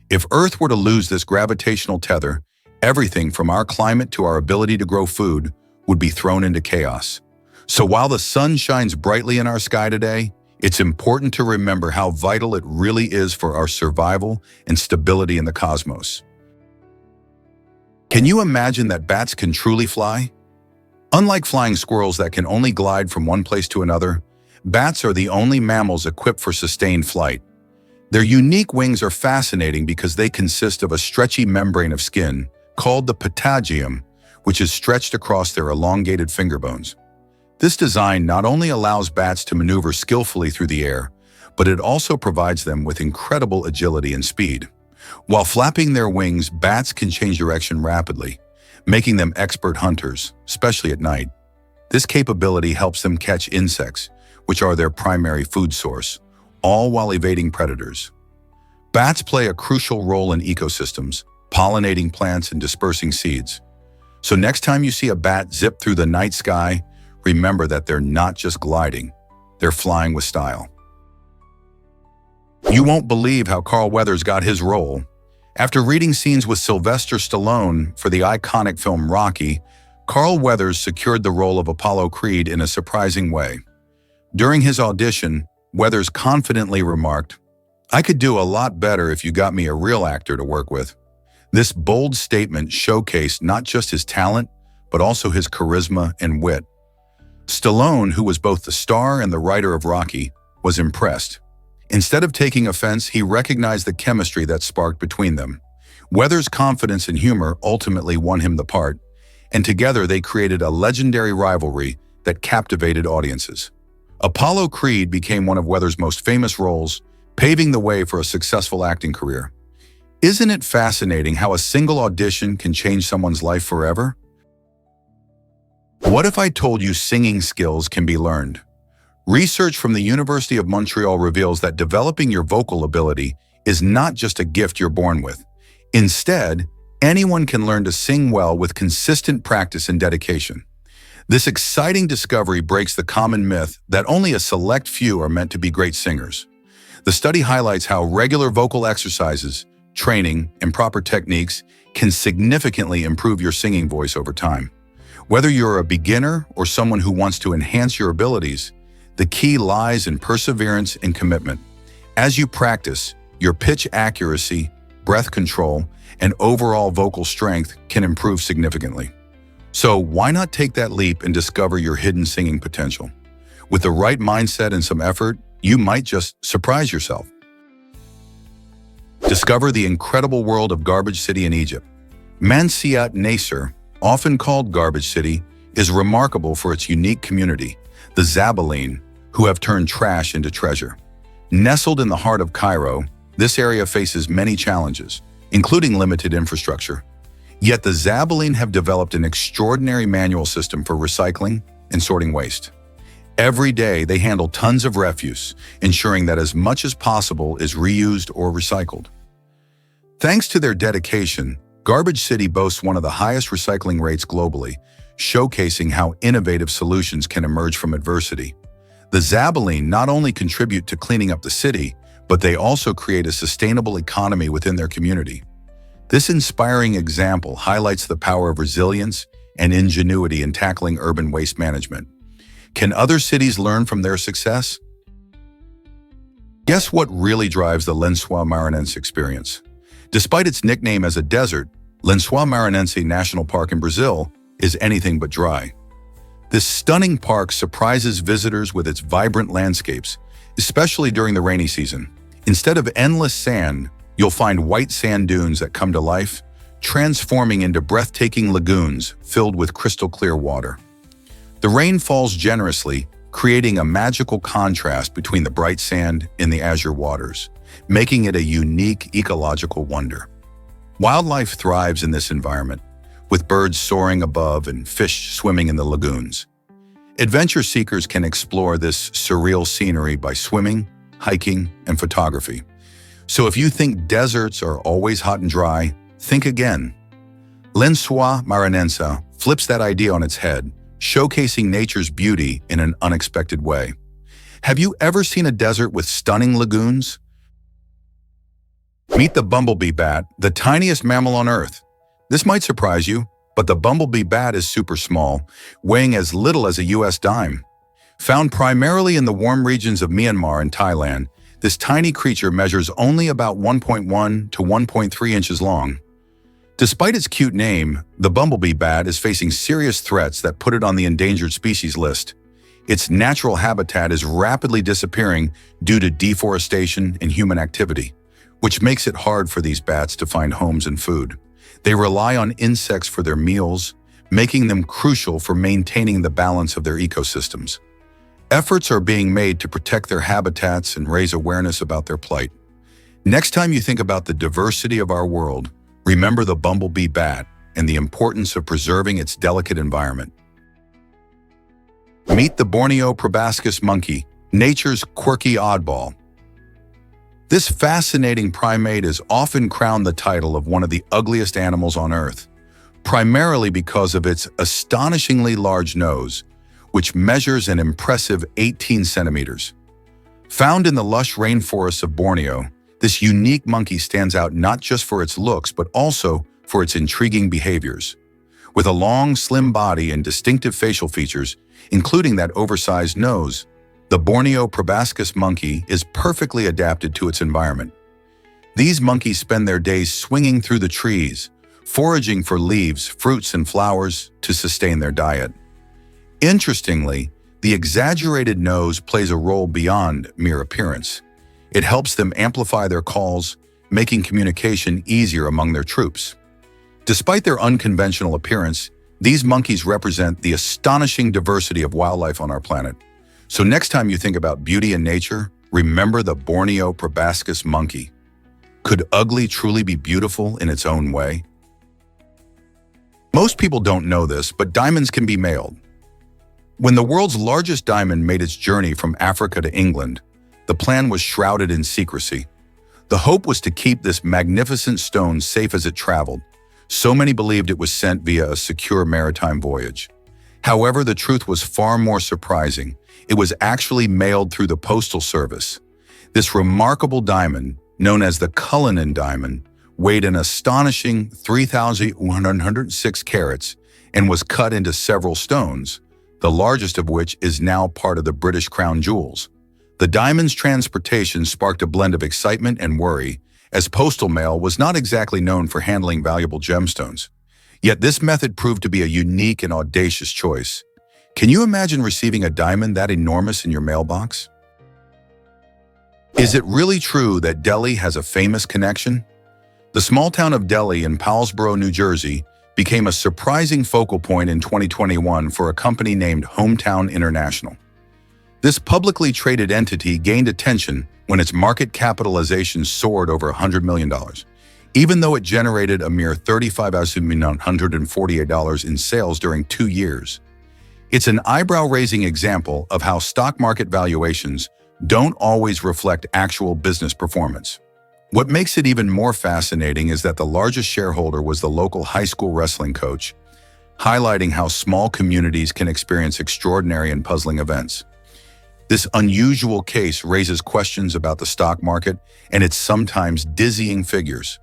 If Earth were to lose this gravitational tether, everything from our climate to our ability to grow food would be thrown into chaos. So while the sun shines brightly in our sky today, it's important to remember how vital it really is for our survival and stability in the cosmos. Can you imagine that bats can truly fly? Unlike flying squirrels that can only glide from one place to another, bats are the only mammals equipped for sustained flight. Their unique wings are fascinating because they consist of a stretchy membrane of skin called the patagium, which is stretched across their elongated finger bones. This design not only allows bats to maneuver skillfully through the air, but it also provides them with incredible agility and speed. While flapping their wings, bats can change direction rapidly, making them expert hunters, especially at night. This capability helps them catch insects, which are their primary food source, all while evading predators. Bats play a crucial role in ecosystems, pollinating plants and dispersing seeds. So next time you see a bat zip through the night sky, remember that they're not just gliding, they're flying with style. You won't believe how Carl Weathers got his role. After reading scenes with Sylvester Stallone for the iconic film Rocky, Carl Weathers secured the role of Apollo Creed in a surprising way. During his audition, Weathers confidently remarked, "I could do a lot better if you got me a real actor to work with." This bold statement showcased not just his talent, but also his charisma and wit. Stallone, who was both the star and the writer of Rocky, was impressed. Instead of taking offense, he recognized the chemistry that sparked between them. Weathers' confidence and humor ultimately won him the part, and together they created a legendary rivalry that captivated audiences. Apollo Creed became one of Weathers' most famous roles, paving the way for a successful acting career. Isn't it fascinating how a single audition can change someone's life forever? What if I told you singing skills can be learned? Research from the University of Montreal reveals that developing your vocal ability is not just a gift you're born with. Instead, anyone can learn to sing well with consistent practice and dedication. This exciting discovery breaks the common myth that only a select few are meant to be great singers. The study highlights how regular vocal exercises, training, and proper techniques can significantly improve your singing voice over time. Whether you're a beginner or someone who wants to enhance your abilities, the key lies in perseverance and commitment. As you practice, your pitch accuracy, breath control, and overall vocal strength can improve significantly. So why not take that leap and discover your hidden singing potential? With the right mindset and some effort, you might just surprise yourself. Discover the incredible world of Garbage City in Egypt. Mansiat Nasser, often called Garbage City, is remarkable for its unique community, the Zabaleen, who have turned trash into treasure. Nestled in the heart of Cairo, this area faces many challenges, including limited infrastructure. Yet the Zabaleen have developed an extraordinary manual system for recycling and sorting waste. Every day, they handle tons of refuse, ensuring that as much as possible is reused or recycled. Thanks to their dedication, Garbage City boasts one of the highest recycling rates globally, showcasing how innovative solutions can emerge from adversity. The Zabaleen not only contribute to cleaning up the city, but they also create a sustainable economy within their community. This inspiring example highlights the power of resilience and ingenuity in tackling urban waste management. Can other cities learn from their success? Guess what really drives the Lençóis Maranhense experience? Despite its nickname as a desert, Lençóis Maranhense National Park in Brazil is anything but dry. This stunning park surprises visitors with its vibrant landscapes, especially during the rainy season. Instead of endless sand, you'll find white sand dunes that come to life, transforming into breathtaking lagoons filled with crystal-clear water. The rain falls generously, creating a magical contrast between the bright sand and the azure waters, making it a unique ecological wonder. Wildlife thrives in this environment, with birds soaring above and fish swimming in the lagoons. Adventure seekers can explore this surreal scenery by swimming, hiking, and photography. So if you think deserts are always hot and dry, think again. Lençóis Maranhense flips that idea on its head, showcasing nature's beauty in an unexpected way. Have you ever seen a desert with stunning lagoons? Meet the bumblebee bat, the tiniest mammal on Earth. This might surprise you, but the bumblebee bat is super small, weighing as little as a US dime. Found primarily in the warm regions of Myanmar and Thailand, this tiny creature measures only about 1.1 to 1.3 inches long. Despite its cute name, the bumblebee bat is facing serious threats that put it on the endangered species list. Its natural habitat is rapidly disappearing due to deforestation and human activity, which makes it hard for these bats to find homes and food. They rely on insects for their meals, making them crucial for maintaining the balance of their ecosystems. Efforts are being made to protect their habitats and raise awareness about their plight. Next time you think about the diversity of our world, remember the bumblebee bat and the importance of preserving its delicate environment. Meet the Borneo proboscis monkey, nature's quirky oddball. This fascinating primate is often crowned the title of one of the ugliest animals on Earth, primarily because of its astonishingly large nose, which measures an impressive 18 centimeters. Found in the lush rainforests of Borneo, this unique monkey stands out not just for its looks, but also for its intriguing behaviors. With a long, slim body and distinctive facial features, including that oversized nose, the Borneo proboscis monkey is perfectly adapted to its environment. These monkeys spend their days swinging through the trees, foraging for leaves, fruits, and flowers to sustain their diet. Interestingly, the exaggerated nose plays a role beyond mere appearance. It helps them amplify their calls, making communication easier among their troops. Despite their unconventional appearance, these monkeys represent the astonishing diversity of wildlife on our planet. So next time you think about beauty in nature, remember the Borneo proboscis monkey. Could ugly truly be beautiful in its own way? Most people don't know this, but diamonds can be mailed. When the world's largest diamond made its journey from Africa to England, the plan was shrouded in secrecy. The hope was to keep this magnificent stone safe as it traveled. So many believed it was sent via a secure maritime voyage. However, the truth was far more surprising. It was actually mailed through the postal service. This remarkable diamond, known as the Cullinan diamond, weighed an astonishing 3,106 carats and was cut into several stones, the largest of which is now part of the British crown jewels. The diamond's transportation sparked a blend of excitement and worry, as postal mail was not exactly known for handling valuable gemstones. Yet this method proved to be a unique and audacious choice. Can you imagine receiving a diamond that enormous in your mailbox? Is it really true that Delhi has a famous connection? The small town of Delhi in Paulsboro, New Jersey, became a surprising focal point in 2021 for a company named Hometown International. This publicly traded entity gained attention when its market capitalization soared over $100 million, even though it generated a mere $35,948 in sales during 2 years. It's an eyebrow-raising example of how stock market valuations don't always reflect actual business performance. What makes it even more fascinating is that the largest shareholder was the local high school wrestling coach, highlighting how small communities can experience extraordinary and puzzling events. This unusual case raises questions about the stock market and its sometimes dizzying figures.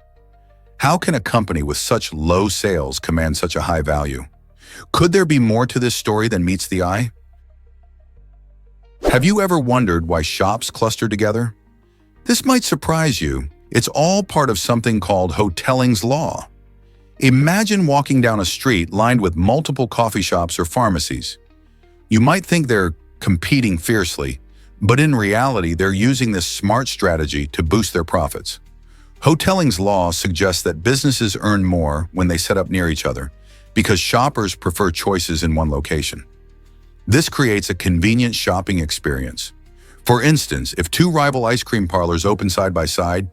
How can a company with such low sales command such a high value? Could there be more to this story than meets the eye? Have you ever wondered why shops cluster together? This might surprise you. It's all part of something called Hotelling's law. Imagine walking down a street lined with multiple coffee shops or pharmacies. You might think they're competing fiercely, but in reality, they're using this smart strategy to boost their profits. Hotelling's law suggests that businesses earn more when they set up near each other because shoppers prefer choices in one location. This creates a convenient shopping experience. For instance, if two rival ice cream parlors open side by side,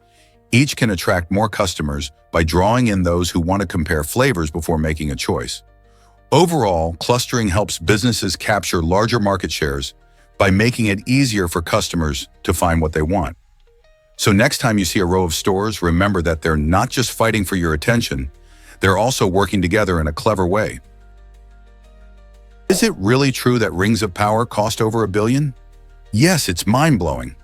each can attract more customers by drawing in those who want to compare flavors before making a choice. Overall, clustering helps businesses capture larger market shares by making it easier for customers to find what they want. So next time you see a row of stores, remember that they're not just fighting for your attention, they're also working together in a clever way. Is it really true that rings of power cost over $1 billion? Yes, it's mind-blowing.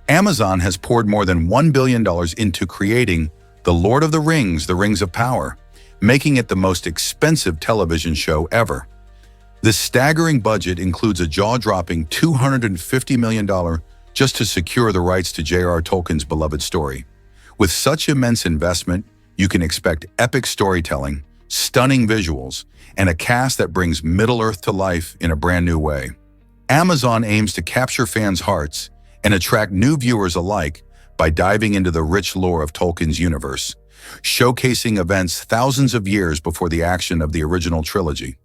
Amazon has poured more than $1 billion into creating The Lord of the Rings, The Rings of Power, making it the most expensive television show ever. This staggering budget includes a jaw-dropping $250 million just to secure the rights to J.R. Tolkien's beloved story. With such immense investment, you can expect epic storytelling, stunning visuals, and a cast that brings Middle-earth to life in a brand new way. Amazon aims to capture fans' hearts and attract new viewers alike by diving into the rich lore of Tolkien's universe, showcasing events thousands of years before the action of the original trilogy.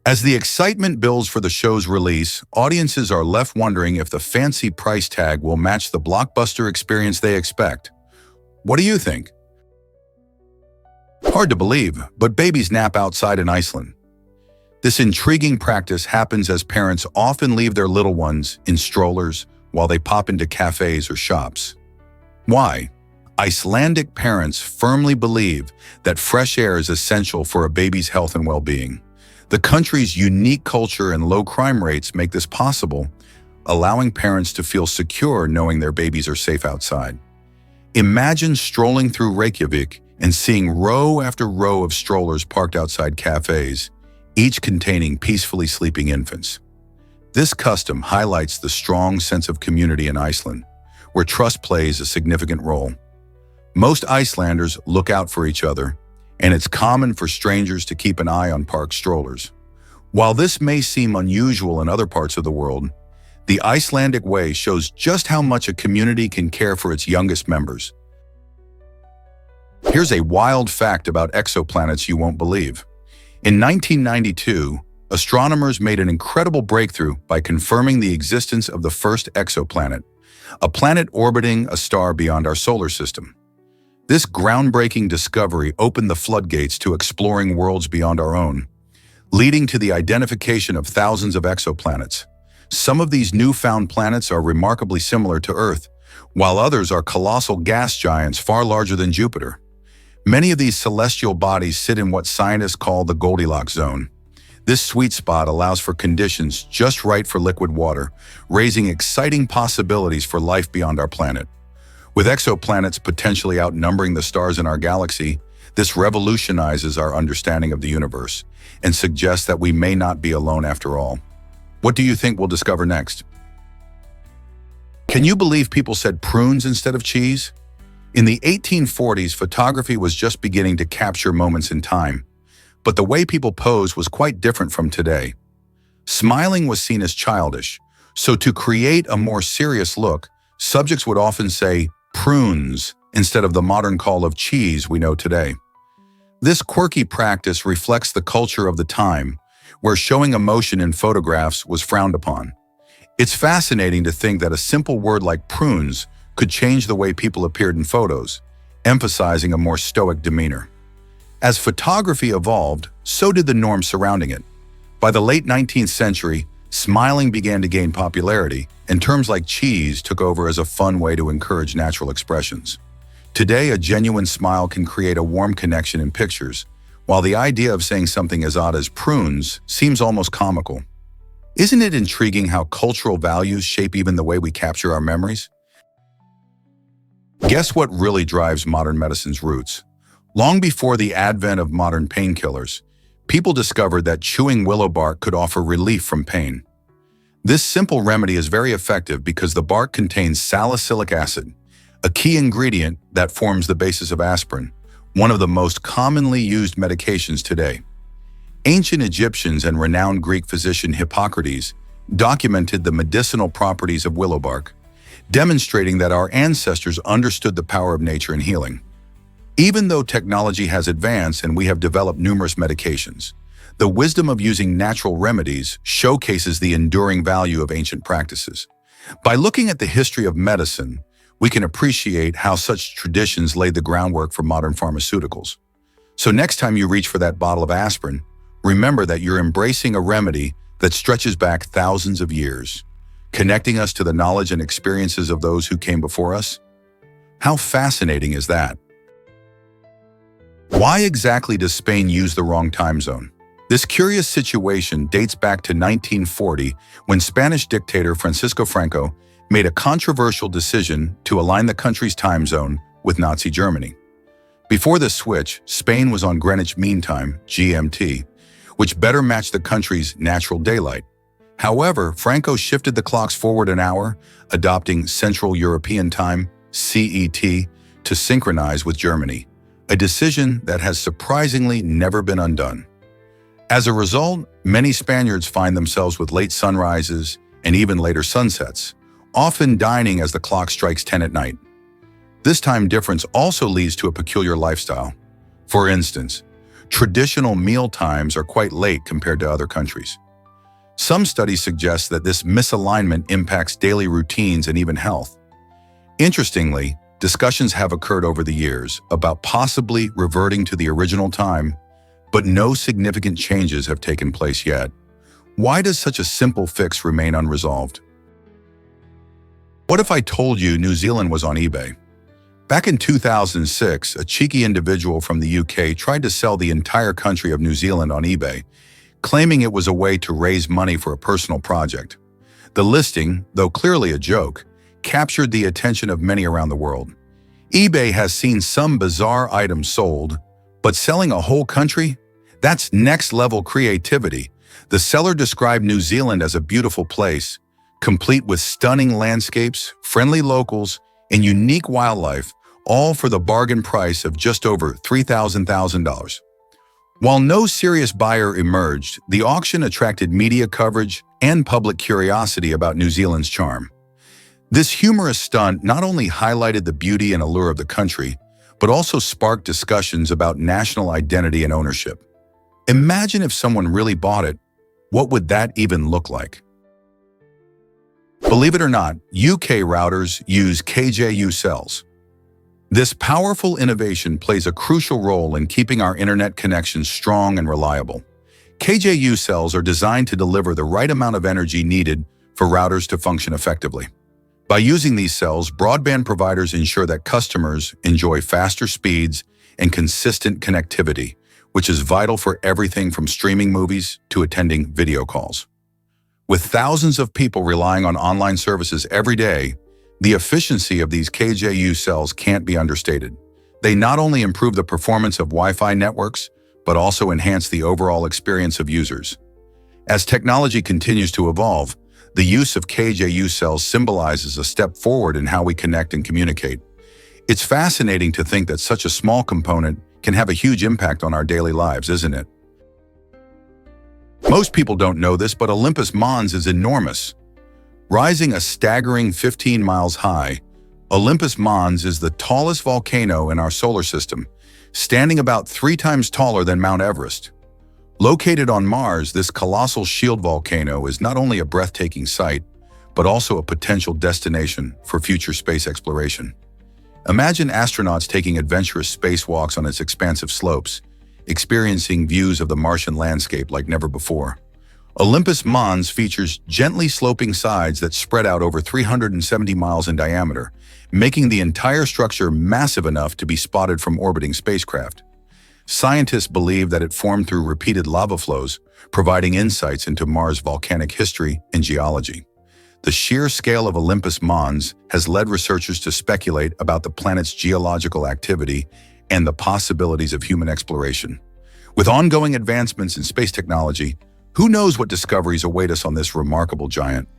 As the excitement builds for the show's release, audiences are left wondering if the fancy price tag will match the blockbuster experience they expect. What do you think? Hard to believe, but babies nap outside in Iceland. This intriguing practice happens as parents often leave their little ones in strollers while they pop into cafes or shops. Why? Icelandic parents firmly believe that fresh air is essential for a baby's health and well-being. The country's unique culture and low crime rates make this possible, allowing parents to feel secure knowing their babies are safe outside. Imagine strolling through Reykjavik and seeing row after row of strollers parked outside cafes, each containing peacefully sleeping infants. This custom highlights the strong sense of community in Iceland, where trust plays a significant role. Most Icelanders look out for each other, and it's common for strangers to keep an eye on park strollers. While this may seem unusual in other parts of the world, the Icelandic way shows just how much a community can care for its youngest members. Here's a wild fact about exoplanets you won't believe. In 1992, astronomers made an incredible breakthrough by confirming the existence of the first exoplanet, a planet orbiting a star beyond our solar system. This groundbreaking discovery opened the floodgates to exploring worlds beyond our own, leading to the identification of thousands of exoplanets. Some of these newfound planets are remarkably similar to Earth, while others are colossal gas giants far larger than Jupiter. Many of these celestial bodies sit in what scientists call the Goldilocks zone. This sweet spot allows for conditions just right for liquid water, raising exciting possibilities for life beyond our planet. With exoplanets potentially outnumbering the stars in our galaxy, this revolutionizes our understanding of the universe and suggests that we may not be alone after all. What do you think we'll discover next? Can you believe people said prunes instead of cheese? In the 1840s, photography was just beginning to capture moments in time, but the way people posed was quite different from today. Smiling was seen as childish, so to create a more serious look, subjects would often say prunes instead of the modern call of cheese we know today. This quirky practice reflects the culture of the time, where showing emotion in photographs was frowned upon. It's fascinating to think that a simple word like prunes could change the way people appeared in photos, emphasizing a more stoic demeanor. As photography evolved, so did the norms surrounding it. By the late 19th century, smiling began to gain popularity, and terms like cheese took over as a fun way to encourage natural expressions. Today, a genuine smile can create a warm connection in pictures, while the idea of saying something as odd as prunes seems almost comical. Isn't it intriguing how cultural values shape even the way we capture our memories? Guess what really drives modern medicine's roots? Long before the advent of modern painkillers, people discovered that chewing willow bark could offer relief from pain. This simple remedy is very effective because the bark contains salicylic acid, a key ingredient that forms the basis of aspirin, one of the most commonly used medications today. Ancient Egyptians and renowned Greek physician Hippocrates documented the medicinal properties of willow bark, demonstrating that our ancestors understood the power of nature in healing. Even though technology has advanced and we have developed numerous medications, the wisdom of using natural remedies showcases the enduring value of ancient practices. By looking at the history of medicine, we can appreciate how such traditions laid the groundwork for modern pharmaceuticals. So next time you reach for that bottle of aspirin, remember that you're embracing a remedy that stretches back thousands of years, connecting us to the knowledge and experiences of those who came before us. How fascinating is that? Why exactly does Spain use the wrong time zone? This curious situation dates back to 1940 when Spanish dictator Francisco Franco made a controversial decision to align the country's time zone with Nazi Germany. Before this switch, Spain was on Greenwich Mean Time, GMT, which better matched the country's natural daylight. However, Franco shifted the clocks forward an hour, adopting Central European Time, CET, to synchronize with Germany, a decision that has surprisingly never been undone. As a result, many Spaniards find themselves with late sunrises and even later sunsets, often dining as the clock strikes 10 at night. This time difference also leads to a peculiar lifestyle. For instance, traditional meal times are quite late compared to other countries. Some studies suggest that this misalignment impacts daily routines and even health. Interestingly, discussions have occurred over the years about possibly reverting to the original time, but no significant changes have taken place yet. Why does such a simple fix remain unresolved? What if I told you New Zealand was on eBay? Back in 2006, a cheeky individual from the UK tried to sell the entire country of New Zealand on eBay, claiming it was a way to raise money for a personal project. The listing, though clearly a joke, captured the attention of many around the world. eBay has seen some bizarre items sold, but selling a whole country? That's next-level creativity. The seller described New Zealand as a beautiful place, complete with stunning landscapes, friendly locals, and unique wildlife, all for the bargain price of just over $3,000. While no serious buyer emerged, the auction attracted media coverage and public curiosity about New Zealand's charm. This humorous stunt not only highlighted the beauty and allure of the country, but also sparked discussions about national identity and ownership. Imagine if someone really bought it. What would that even look like? Believe it or not, UK routers use KJU cells. This powerful innovation plays a crucial role in keeping our internet connections strong and reliable. KJU cells are designed to deliver the right amount of energy needed for routers to function effectively. By using these cells, broadband providers ensure that customers enjoy faster speeds and consistent connectivity, which is vital for everything from streaming movies to attending video calls. With thousands of people relying on online services every day, The efficiency of these KJU cells can't be understated. They not only improve the performance of Wi-Fi networks, but also enhance the overall experience of users. As technology continues to evolve, the use of KJU cells symbolizes a step forward in how we connect and communicate. It's fascinating to think that such a small component can have a huge impact on our daily lives, isn't it? Most people don't know this, but Olympus Mons is enormous. Rising a staggering 15 miles high, Olympus Mons is the tallest volcano in our solar system, standing about 3 times taller than Mount Everest. Located on Mars, this colossal shield volcano is not only a breathtaking sight, but also a potential destination for future space exploration. Imagine astronauts taking adventurous spacewalks on its expansive slopes, experiencing views of the Martian landscape like never before. Olympus Mons features gently sloping sides that spread out over 370 miles in diameter, making the entire structure massive enough to be spotted from orbiting spacecraft. Scientists believe that it formed through repeated lava flows, providing insights into Mars' volcanic history and geology. The sheer scale of Olympus Mons has led researchers to speculate about the planet's geological activity and the possibilities of human exploration. With ongoing advancements in space technology, who knows what discoveries await us on this remarkable giant?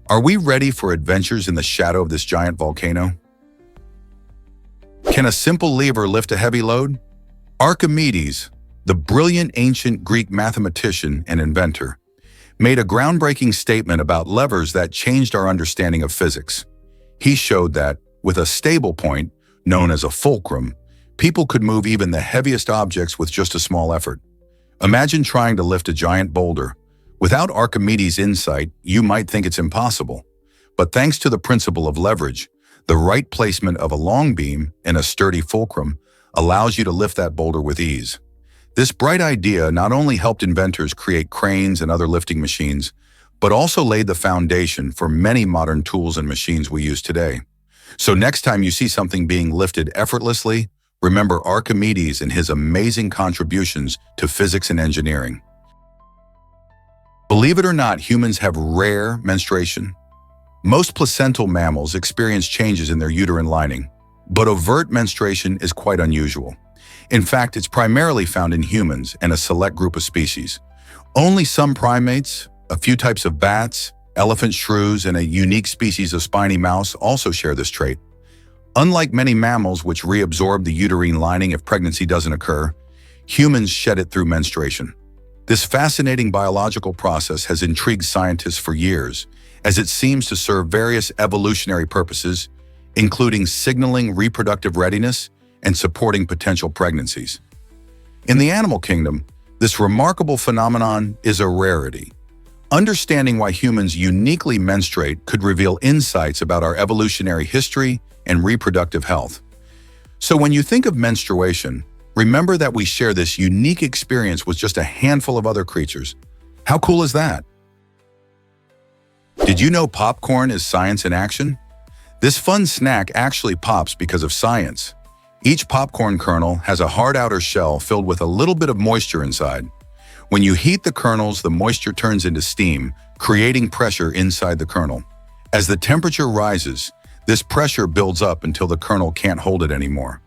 Are we ready for adventures in the shadow of this giant volcano? Can a simple lever lift a heavy load? Archimedes, the brilliant ancient Greek mathematician and inventor, made a groundbreaking statement about levers that changed our understanding of physics. He showed that, with a stable point, known as a fulcrum, people could move even the heaviest objects with just a small effort. Imagine trying to lift a giant boulder. Without Archimedes' insight, you might think it's impossible. But thanks to the principle of leverage, the right placement of a long beam and a sturdy fulcrum allows you to lift that boulder with ease. This bright idea not only helped inventors create cranes and other lifting machines, but also laid the foundation for many modern tools and machines we use today. So next time you see something being lifted effortlessly, remember Archimedes and his amazing contributions to physics and engineering. Believe it or not, humans have rare menstruation. Most placental mammals experience changes in their uterine lining, but overt menstruation is quite unusual. In fact, it's primarily found in humans and a select group of species. Only some primates, a few types of bats, elephant shrews, and a unique species of spiny mouse also share this trait. Unlike many mammals which reabsorb the uterine lining if pregnancy doesn't occur, humans shed it through menstruation. This fascinating biological process has intrigued scientists for years, as it seems to serve various evolutionary purposes, including signaling reproductive readiness and supporting potential pregnancies. In the animal kingdom, this remarkable phenomenon is a rarity. Understanding why humans uniquely menstruate could reveal insights about our evolutionary history and reproductive health. So when you think of menstruation, remember that we share this unique experience with just a handful of other creatures. How cool is that? Did you know popcorn is science in action? This fun snack actually pops because of science. Each popcorn kernel has a hard outer shell filled with a little bit of moisture inside. When you heat the kernels, the moisture turns into steam, creating pressure inside the kernel. As the temperature rises, this pressure builds up until the kernel can't hold it anymore.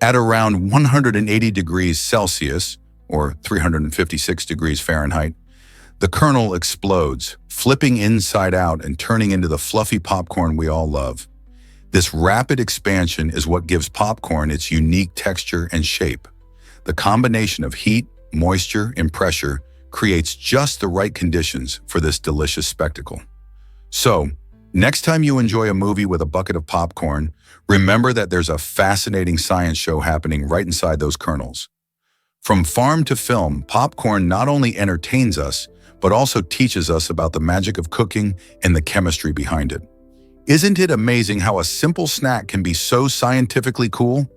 At around 180 degrees Celsius, or 356 degrees Fahrenheit, the kernel explodes, flipping inside out and turning into the fluffy popcorn we all love. This rapid expansion is what gives popcorn its unique texture and shape. The combination of heat, moisture, and pressure creates just the right conditions for this delicious spectacle. So, next time you enjoy a movie with a bucket of popcorn, remember that there's a fascinating science show happening right inside those kernels. From farm to film, popcorn not only entertains us, but also teaches us about the magic of cooking and the chemistry behind it. Isn't it amazing how a simple snack can be so scientifically cool?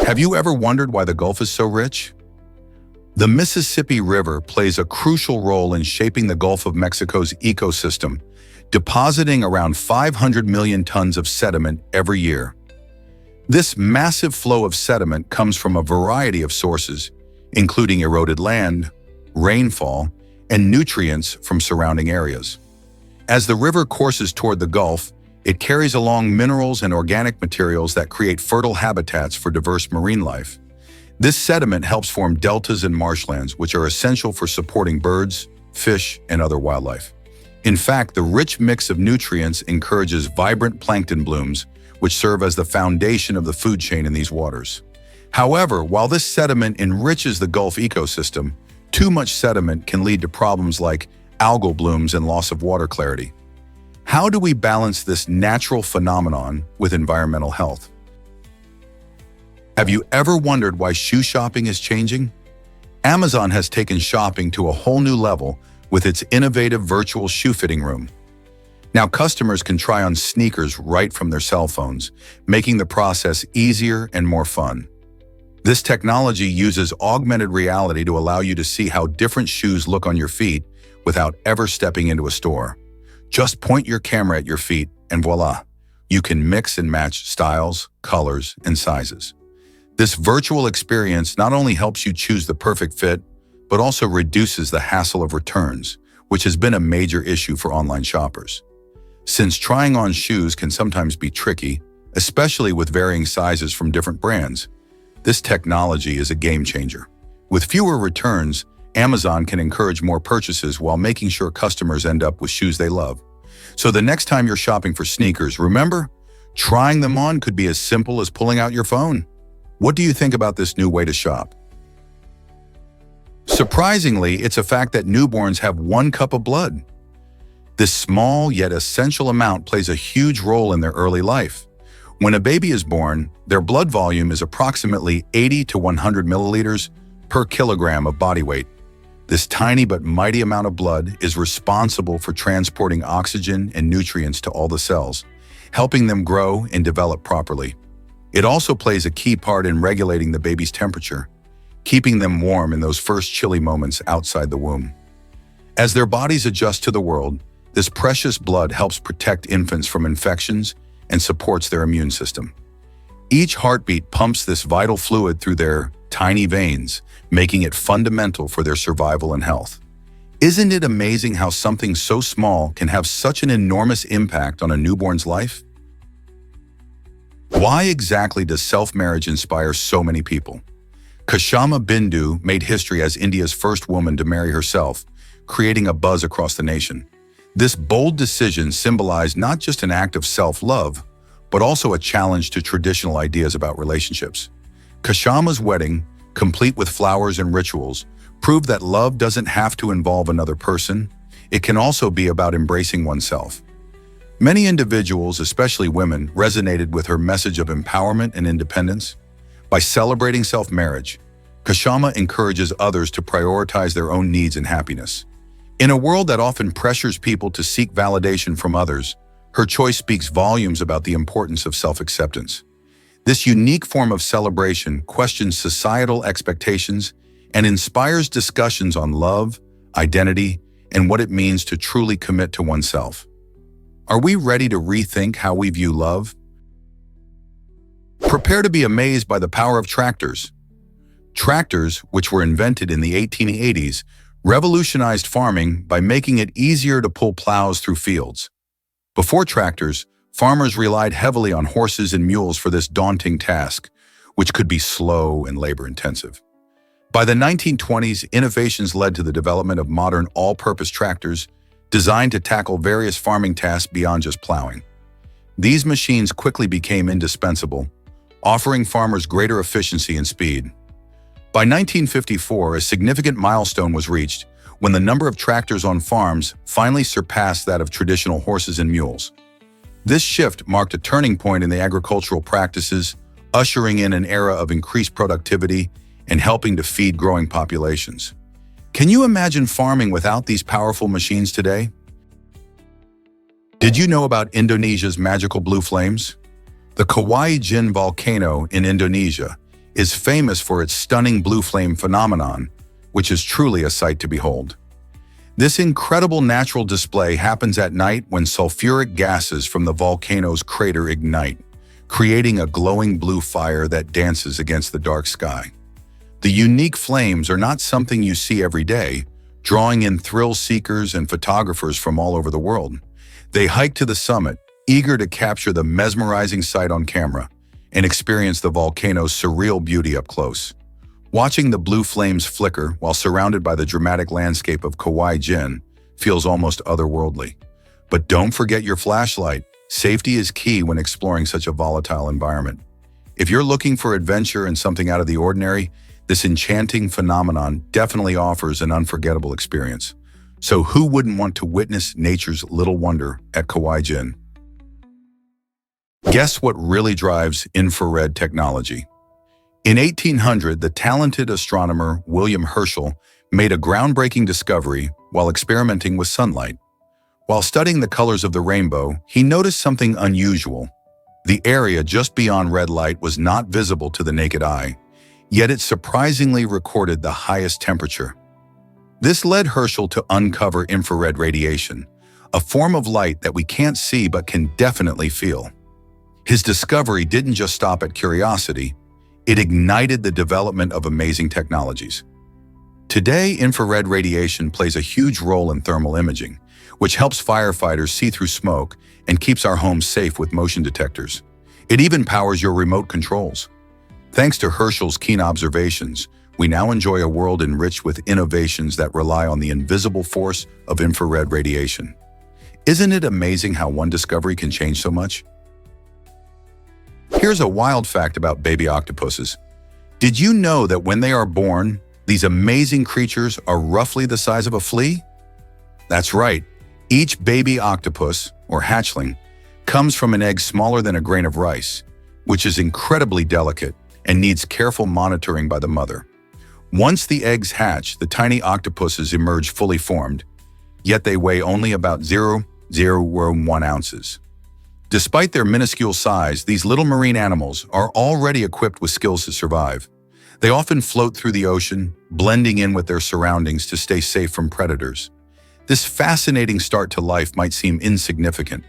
Have you ever wondered why the Gulf is so rich? The Mississippi River plays a crucial role in shaping the Gulf of Mexico's ecosystem, depositing around 500 million tons of sediment every year. This massive flow of sediment comes from a variety of sources, including eroded land, rainfall, and nutrients from surrounding areas. As the river courses toward the Gulf, It carries along minerals and organic materials that create fertile habitats for diverse marine life. This sediment helps form deltas and marshlands, which are essential for supporting birds, fish, and other wildlife. In fact, the rich mix of nutrients encourages vibrant plankton blooms, which serve as the foundation of the food chain in these waters. However, while this sediment enriches the Gulf ecosystem, too much sediment can lead to problems like algal blooms and loss of water clarity. How do we balance this natural phenomenon with environmental health? Have you ever wondered why shoe shopping is changing? Amazon has taken shopping to a whole new level with its innovative virtual shoe fitting room. Now customers can try on sneakers right from their cell phones, making the process easier and more fun. This technology uses augmented reality to allow you to see how different shoes look on your feet without ever stepping into a store. Just point your camera at your feet and voila, you can mix and match styles, colors, and sizes. This virtual experience not only helps you choose the perfect fit, but also reduces the hassle of returns, which has been a major issue for online shoppers. Since trying on shoes can sometimes be tricky, especially with varying sizes from different brands, this technology is a game changer. With fewer returns, Amazon can encourage more purchases while making sure customers end up with shoes they love. So the next time you're shopping for sneakers, remember, trying them on could be as simple as pulling out your phone. What do you think about this new way to shop? Surprisingly, it's a fact that newborns have 1 cup of blood. This small yet essential amount plays a huge role in their early life. When a baby is born, their blood volume is approximately 80 to 100 milliliters per kilogram of body weight. This tiny but mighty amount of blood is responsible for transporting oxygen and nutrients to all the cells, helping them grow and develop properly. It also plays a key part in regulating the baby's temperature, keeping them warm in those first chilly moments outside the womb. As their bodies adjust to the world, this precious blood helps protect infants from infections and supports their immune system. Each heartbeat pumps this vital fluid through their tiny veins, making it fundamental for their survival and health. Isn't it amazing how something so small can have such an enormous impact on a newborn's life? Why exactly does self-marriage inspire so many people? Kashama Bindu made history as India's first woman to marry herself, creating a buzz across the nation. This bold decision symbolized not just an act of self-love, but also a challenge to traditional ideas about relationships. Kashama's wedding, complete with flowers and rituals, proved that love doesn't have to involve another person. It can also be about embracing oneself. Many individuals, especially women, resonated with her message of empowerment and independence. By celebrating self-marriage, Kashama encourages others to prioritize their own needs and happiness. In a world that often pressures people to seek validation from others, her choice speaks volumes about the importance of self-acceptance. This unique form of celebration questions societal expectations and inspires discussions on love, identity, and what it means to truly commit to oneself. Are we ready to rethink how we view love? Prepare to be amazed by the power of tractors. Tractors, which were invented in the 1880s, revolutionized farming by making it easier to pull plows through fields. Before tractors, farmers relied heavily on horses and mules for this daunting task, which could be slow and labor-intensive. By the 1920s, innovations led to the development of modern all-purpose tractors designed to tackle various farming tasks beyond just plowing. These machines quickly became indispensable, offering farmers greater efficiency and speed. By 1954, a significant milestone was reached when the number of tractors on farms finally surpassed that of traditional horses and mules. This shift marked a turning point in the agricultural practices, ushering in an era of increased productivity and helping to feed growing populations. Can you imagine farming without these powerful machines today? Did you know about Indonesia's magical blue flames? The Kauai Jin volcano in Indonesia is famous for its stunning blue flame phenomenon, which is truly a sight to behold. This incredible natural display happens at night when sulfuric gases from the volcano's crater ignite, creating a glowing blue fire that dances against the dark sky. The unique flames are not something you see every day, drawing in thrill seekers and photographers from all over the world. They hike to the summit, eager to capture the mesmerizing sight on camera and experience the volcano's surreal beauty up close. Watching the blue flames flicker while surrounded by the dramatic landscape of Kauai Jin feels almost otherworldly. But don't forget your flashlight. Safety is key when exploring such a volatile environment. If you're looking for adventure and something out of the ordinary, this enchanting phenomenon definitely offers an unforgettable experience. So who wouldn't want to witness nature's little wonder at Kauai Jin? Guess what really drives infrared technology? In 1800, the talented astronomer William Herschel made a groundbreaking discovery while experimenting with sunlight. While studying the colors of the rainbow, he noticed something unusual. The area just beyond red light was not visible to the naked eye, yet it surprisingly recorded the highest temperature. This led Herschel to uncover infrared radiation, a form of light that we can't see but can definitely feel. His discovery didn't just stop at curiosity, it ignited the development of amazing technologies. Today, infrared radiation plays a huge role in thermal imaging, which helps firefighters see through smoke and keeps our homes safe with motion detectors. It even powers your remote controls. Thanks to Herschel's keen observations, we now enjoy a world enriched with innovations that rely on the invisible force of infrared radiation. Isn't it amazing how one discovery can change so much? Here's a wild fact about baby octopuses. Did you know that when they are born, these amazing creatures are roughly the size of a flea? That's right. Each baby octopus, or hatchling, comes from an egg smaller than a grain of rice, which is incredibly delicate and needs careful monitoring by the mother. Once the eggs hatch, the tiny octopuses emerge fully formed, yet they weigh only about 0.001 ounces. Despite their minuscule size, these little marine animals are already equipped with skills to survive. They often float through the ocean, blending in with their surroundings to stay safe from predators. This fascinating start to life might seem insignificant,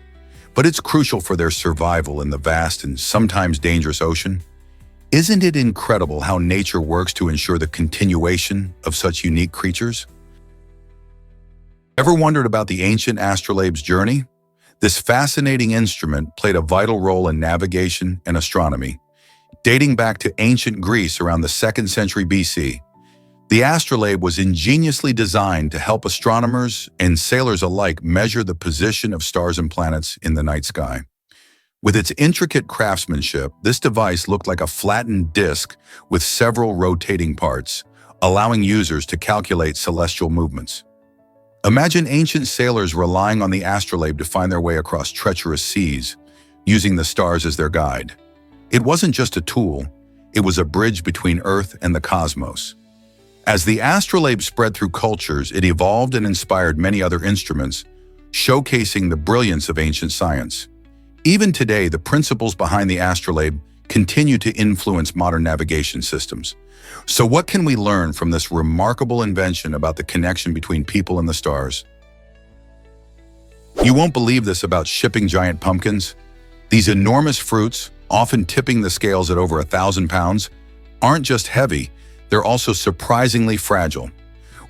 but it's crucial for their survival in the vast and sometimes dangerous ocean. Isn't it incredible how nature works to ensure the continuation of such unique creatures? Ever wondered about the ancient astrolabe's journey? This fascinating instrument played a vital role in navigation and astronomy, dating back to ancient Greece around the 2nd century BC. The astrolabe was ingeniously designed to help astronomers and sailors alike measure the position of stars and planets in the night sky. With its intricate craftsmanship, this device looked like a flattened disk with several rotating parts, allowing users to calculate celestial movements. Imagine ancient sailors relying on the astrolabe to find their way across treacherous seas, using the stars as their guide. It wasn't just a tool, it was a bridge between Earth and the cosmos. As the astrolabe spread through cultures, it evolved and inspired many other instruments, showcasing the brilliance of ancient science. Even today, the principles behind the astrolabe continue to influence modern navigation systems. So what can we learn from this remarkable invention about the connection between people and the stars? You won't believe this about shipping giant pumpkins. These enormous fruits, often tipping the scales at over 1,000 pounds, aren't just heavy, they're also surprisingly fragile.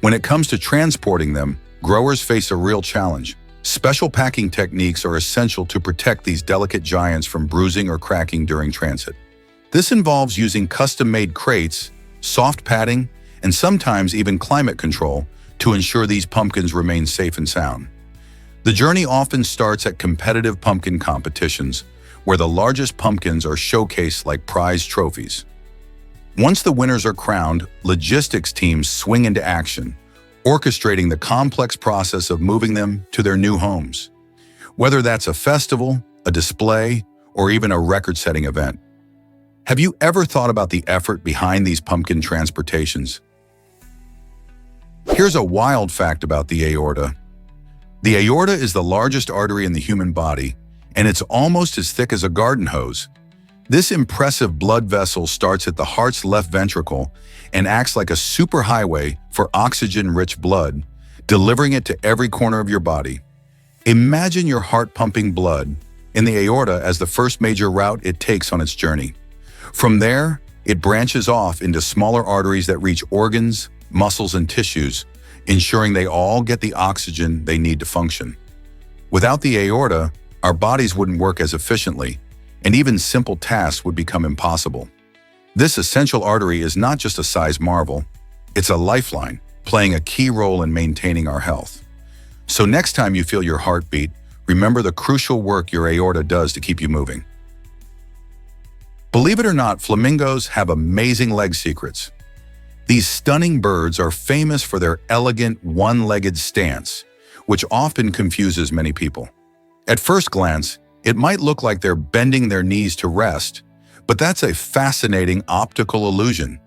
When it comes to transporting them, growers face a real challenge. Special packing techniques are essential to protect these delicate giants from bruising or cracking during transit. This involves using custom-made crates, soft padding, and sometimes even climate control to ensure these pumpkins remain safe and sound. The journey often starts at competitive pumpkin competitions, where the largest pumpkins are showcased like prize trophies. Once the winners are crowned, logistics teams swing into action, orchestrating the complex process of moving them to their new homes. Whether that's a festival, a display, or even a record-setting event. Have you ever thought about the effort behind these pumpkin transportations? Here's a wild fact about the aorta. The aorta is the largest artery in the human body, and it's almost as thick as a garden hose. This impressive blood vessel starts at the heart's left ventricle and acts like a superhighway for oxygen-rich blood, delivering it to every corner of your body. Imagine your heart pumping blood in the aorta as the first major route it takes on its journey. From there, it branches off into smaller arteries that reach organs, muscles, and tissues, ensuring they all get the oxygen they need to function. Without the aorta, our bodies wouldn't work as efficiently, and even simple tasks would become impossible. This essential artery is not just a size marvel, it's a lifeline, playing a key role in maintaining our health. So next time you feel your heart beat, remember the crucial work your aorta does to keep you moving. Believe it or not, flamingos have amazing leg secrets. These stunning birds are famous for their elegant, one-legged stance, which often confuses many people. At first glance, it might look like they're bending their knees to rest, but that's a fascinating optical illusion.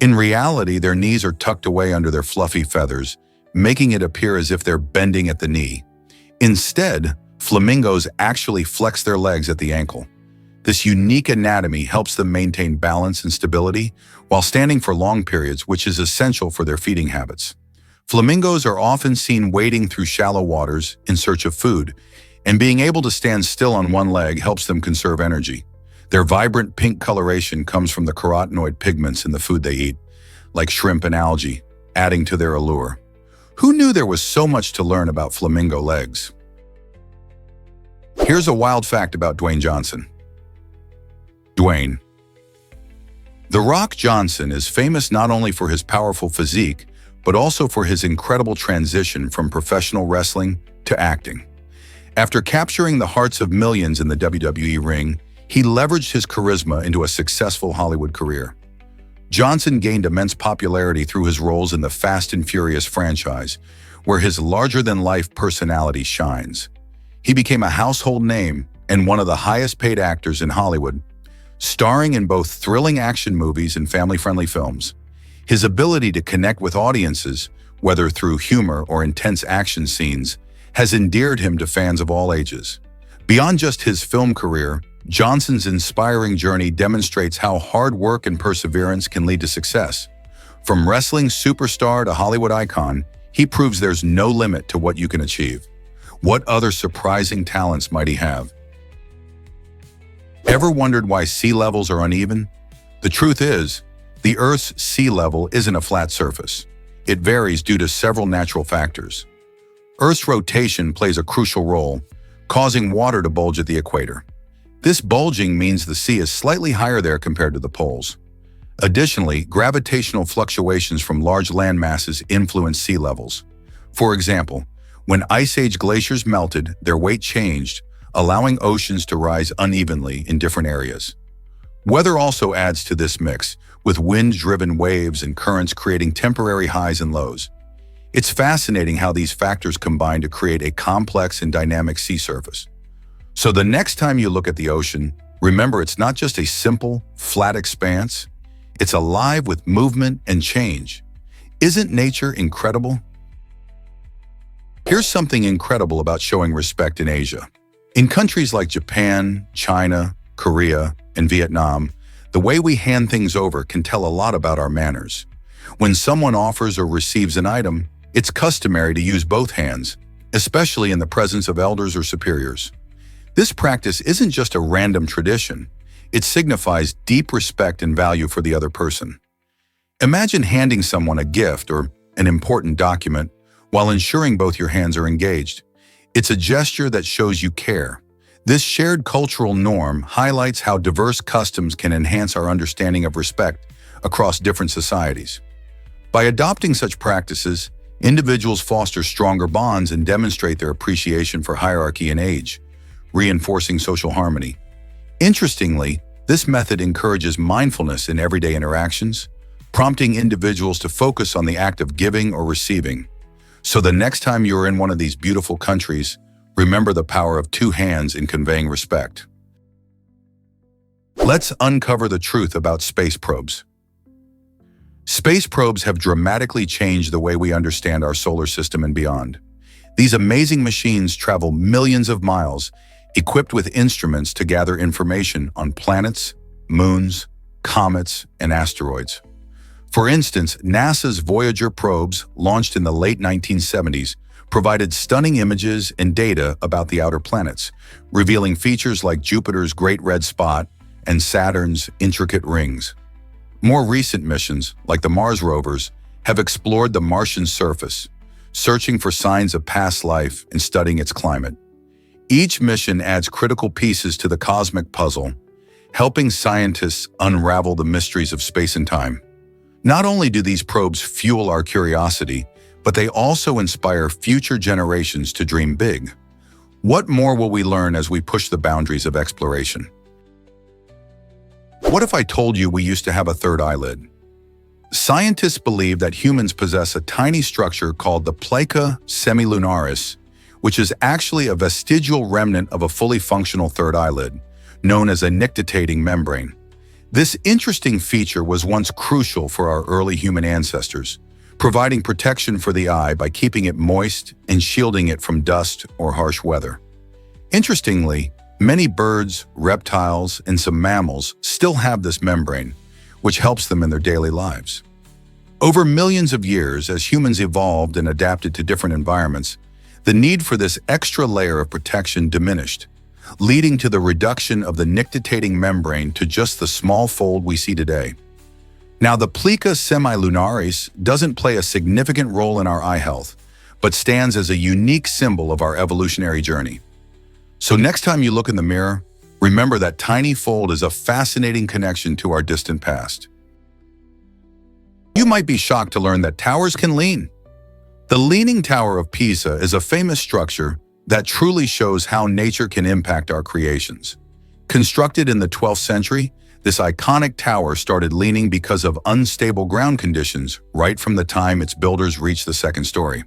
In reality, their knees are tucked away under their fluffy feathers, making it appear as if they're bending at the knee. Instead, flamingos actually flex their legs at the ankle. This unique anatomy helps them maintain balance and stability while standing for long periods, which is essential for their feeding habits. Flamingos are often seen wading through shallow waters in search of food, and being able to stand still on one leg helps them conserve energy. Their vibrant pink coloration comes from the carotenoid pigments in the food they eat, like shrimp and algae, adding to their allure. Who knew there was so much to learn about flamingo legs? Here's a wild fact about Dwayne Johnson. Dwayne "The Rock" Johnson is famous not only for his powerful physique, but also for his incredible transition from professional wrestling to acting. After capturing the hearts of millions in the WWE ring, he leveraged his charisma into a successful Hollywood career. Johnson gained immense popularity through his roles in the Fast and Furious franchise, where his larger-than-life personality shines. He became a household name and one of the highest-paid actors in Hollywood, starring in both thrilling action movies and family-friendly films. His ability to connect with audiences, whether through humor or intense action scenes, has endeared him to fans of all ages. Beyond just his film career, Johnson's inspiring journey demonstrates how hard work and perseverance can lead to success. From wrestling superstar to Hollywood icon, he proves there's no limit to what you can achieve. What other surprising talents might he have? Ever wondered why sea levels are uneven? The truth is, the Earth's sea level isn't a flat surface. It varies due to several natural factors. Earth's rotation plays a crucial role, causing water to bulge at the equator. This bulging means the sea is slightly higher there compared to the poles. Additionally, gravitational fluctuations from large land masses influence sea levels. For example, when Ice Age glaciers melted, their weight changed, allowing oceans to rise unevenly in different areas. Weather also adds to this mix, with wind-driven waves and currents creating temporary highs and lows. It's fascinating how these factors combine to create a complex and dynamic sea surface. So the next time you look at the ocean, remember it's not just a simple, flat expanse. It's alive with movement and change. Isn't nature incredible? Here's something incredible about showing respect in Asia. In countries like Japan, China, Korea, and Vietnam, the way we hand things over can tell a lot about our manners. When someone offers or receives an item, it's customary to use both hands, especially in the presence of elders or superiors. This practice isn't just a random tradition. It signifies deep respect and value for the other person. Imagine handing someone a gift or an important document while ensuring both your hands are engaged. It's a gesture that shows you care. This shared cultural norm highlights how diverse customs can enhance our understanding of respect across different societies. By adopting such practices, individuals foster stronger bonds and demonstrate their appreciation for hierarchy and age, reinforcing social harmony. Interestingly, this method encourages mindfulness in everyday interactions, prompting individuals to focus on the act of giving or receiving. So the next time you're in one of these beautiful countries, remember the power of two hands in conveying respect. Let's uncover the truth about space probes. Space probes have dramatically changed the way we understand our solar system and beyond. These amazing machines travel millions of miles, equipped with instruments to gather information on planets, moons, comets, and asteroids. For instance, NASA's Voyager probes, launched in the late 1970s, provided stunning images and data about the outer planets, revealing features like Jupiter's Great Red Spot and Saturn's intricate rings. More recent missions, like the Mars rovers, have explored the Martian surface, searching for signs of past life and studying its climate. Each mission adds critical pieces to the cosmic puzzle, helping scientists unravel the mysteries of space and time. Not only do these probes fuel our curiosity, but they also inspire future generations to dream big. What more will we learn as we push the boundaries of exploration? What if I told you we used to have a third eyelid? Scientists believe that humans possess a tiny structure called the plica semilunaris, which is actually a vestigial remnant of a fully functional third eyelid, known as a nictitating membrane. This interesting feature was once crucial for our early human ancestors, providing protection for the eye by keeping it moist and shielding it from dust or harsh weather. Interestingly, many birds, reptiles, and some mammals still have this membrane, which helps them in their daily lives. Over millions of years, as humans evolved and adapted to different environments, the need for this extra layer of protection diminished, leading to the reduction of the nictitating membrane to just the small fold we see today. Now, the plica semilunaris doesn't play a significant role in our eye health, but stands as a unique symbol of our evolutionary journey. So next time you look in the mirror, remember that tiny fold is a fascinating connection to our distant past. You might be shocked to learn that towers can lean. The Leaning Tower of Pisa is a famous structure that truly shows how nature can impact our creations. Constructed in the 12th century, this iconic tower started leaning because of unstable ground conditions right from the time its builders reached the second story.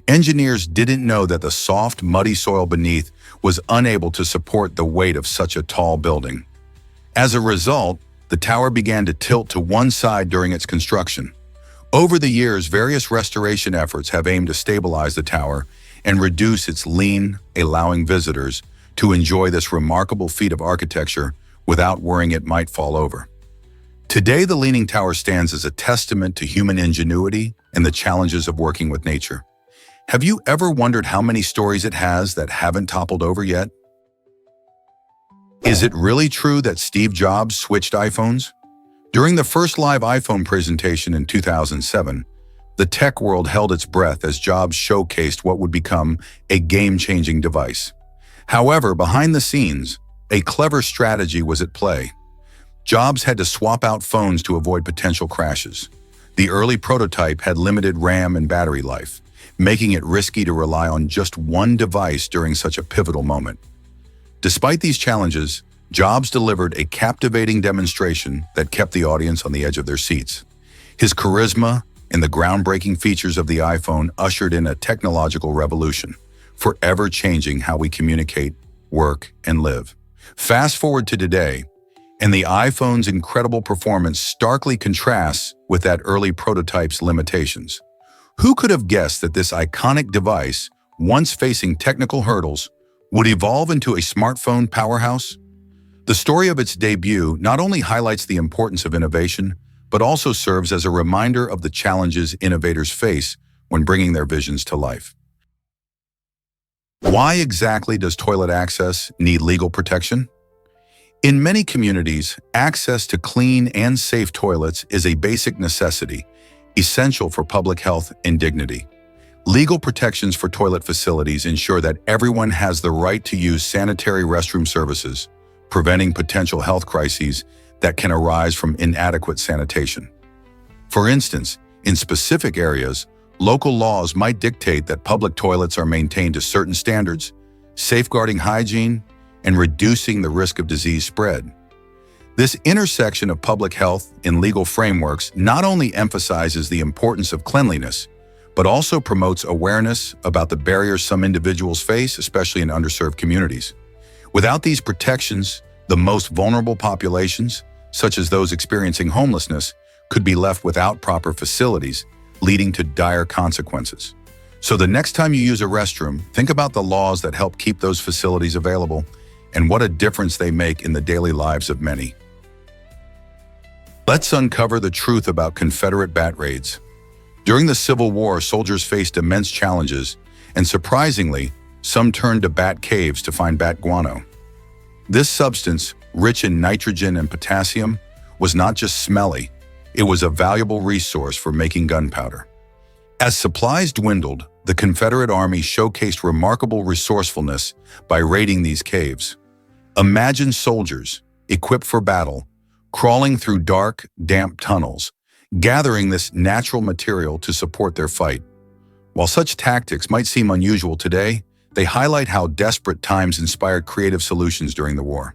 Engineers didn't know that the soft, muddy soil beneath was unable to support the weight of such a tall building. As a result, the tower began to tilt to one side during its construction. Over the years, various restoration efforts have aimed to stabilize the tower and reduce its lean, allowing visitors to enjoy this remarkable feat of architecture without worrying it might fall over. Today, the Leaning Tower stands as a testament to human ingenuity and the challenges of working with nature. Have you ever wondered how many stories it has that haven't toppled over yet? Is it really true that Steve Jobs switched iPhones? During the first live iPhone presentation in 2007, the tech world held its breath as Jobs showcased what would become a game-changing device. However, behind the scenes, a clever strategy was at play. Jobs had to swap out phones to avoid potential crashes. The early prototype had limited RAM and battery life, making it risky to rely on just one device during such a pivotal moment. Despite these challenges, Jobs delivered a captivating demonstration that kept the audience on the edge of their seats. His charisma and the groundbreaking features of the iPhone ushered in a technological revolution, forever changing how we communicate, work, and live. Fast forward to today, and the iPhone's incredible performance starkly contrasts with that early prototype's limitations. Who could have guessed that this iconic device, once facing technical hurdles, would evolve into a smartphone powerhouse? The story of its debut not only highlights the importance of innovation, but also serves as a reminder of the challenges innovators face when bringing their visions to life. Why exactly does toilet access need legal protection? In many communities, access to clean and safe toilets is a basic necessity, essential for public health and dignity. Legal protections for toilet facilities ensure that everyone has the right to use sanitary restroom services, preventing potential health crises that can arise from inadequate sanitation. For instance, in specific areas, local laws might dictate that public toilets are maintained to certain standards, safeguarding hygiene and reducing the risk of disease spread. This intersection of public health and legal frameworks not only emphasizes the importance of cleanliness, but also promotes awareness about the barriers some individuals face, especially in underserved communities. Without these protections, the most vulnerable populations, such as those experiencing homelessness, could be left without proper facilities, leading to dire consequences. So the next time you use a restroom, think about the laws that help keep those facilities available and what a difference they make in the daily lives of many. Let's uncover the truth about Confederate bat raids. During the Civil War, soldiers faced immense challenges, and surprisingly, some turned to bat caves to find bat guano. This substance, rich in nitrogen and potassium, was not just smelly, it was a valuable resource for making gunpowder. As supplies dwindled, the Confederate Army showcased remarkable resourcefulness by raiding these caves. Imagine soldiers, equipped for battle, crawling through dark, damp tunnels, gathering this natural material to support their fight. While such tactics might seem unusual today, they highlight how desperate times inspired creative solutions during the war.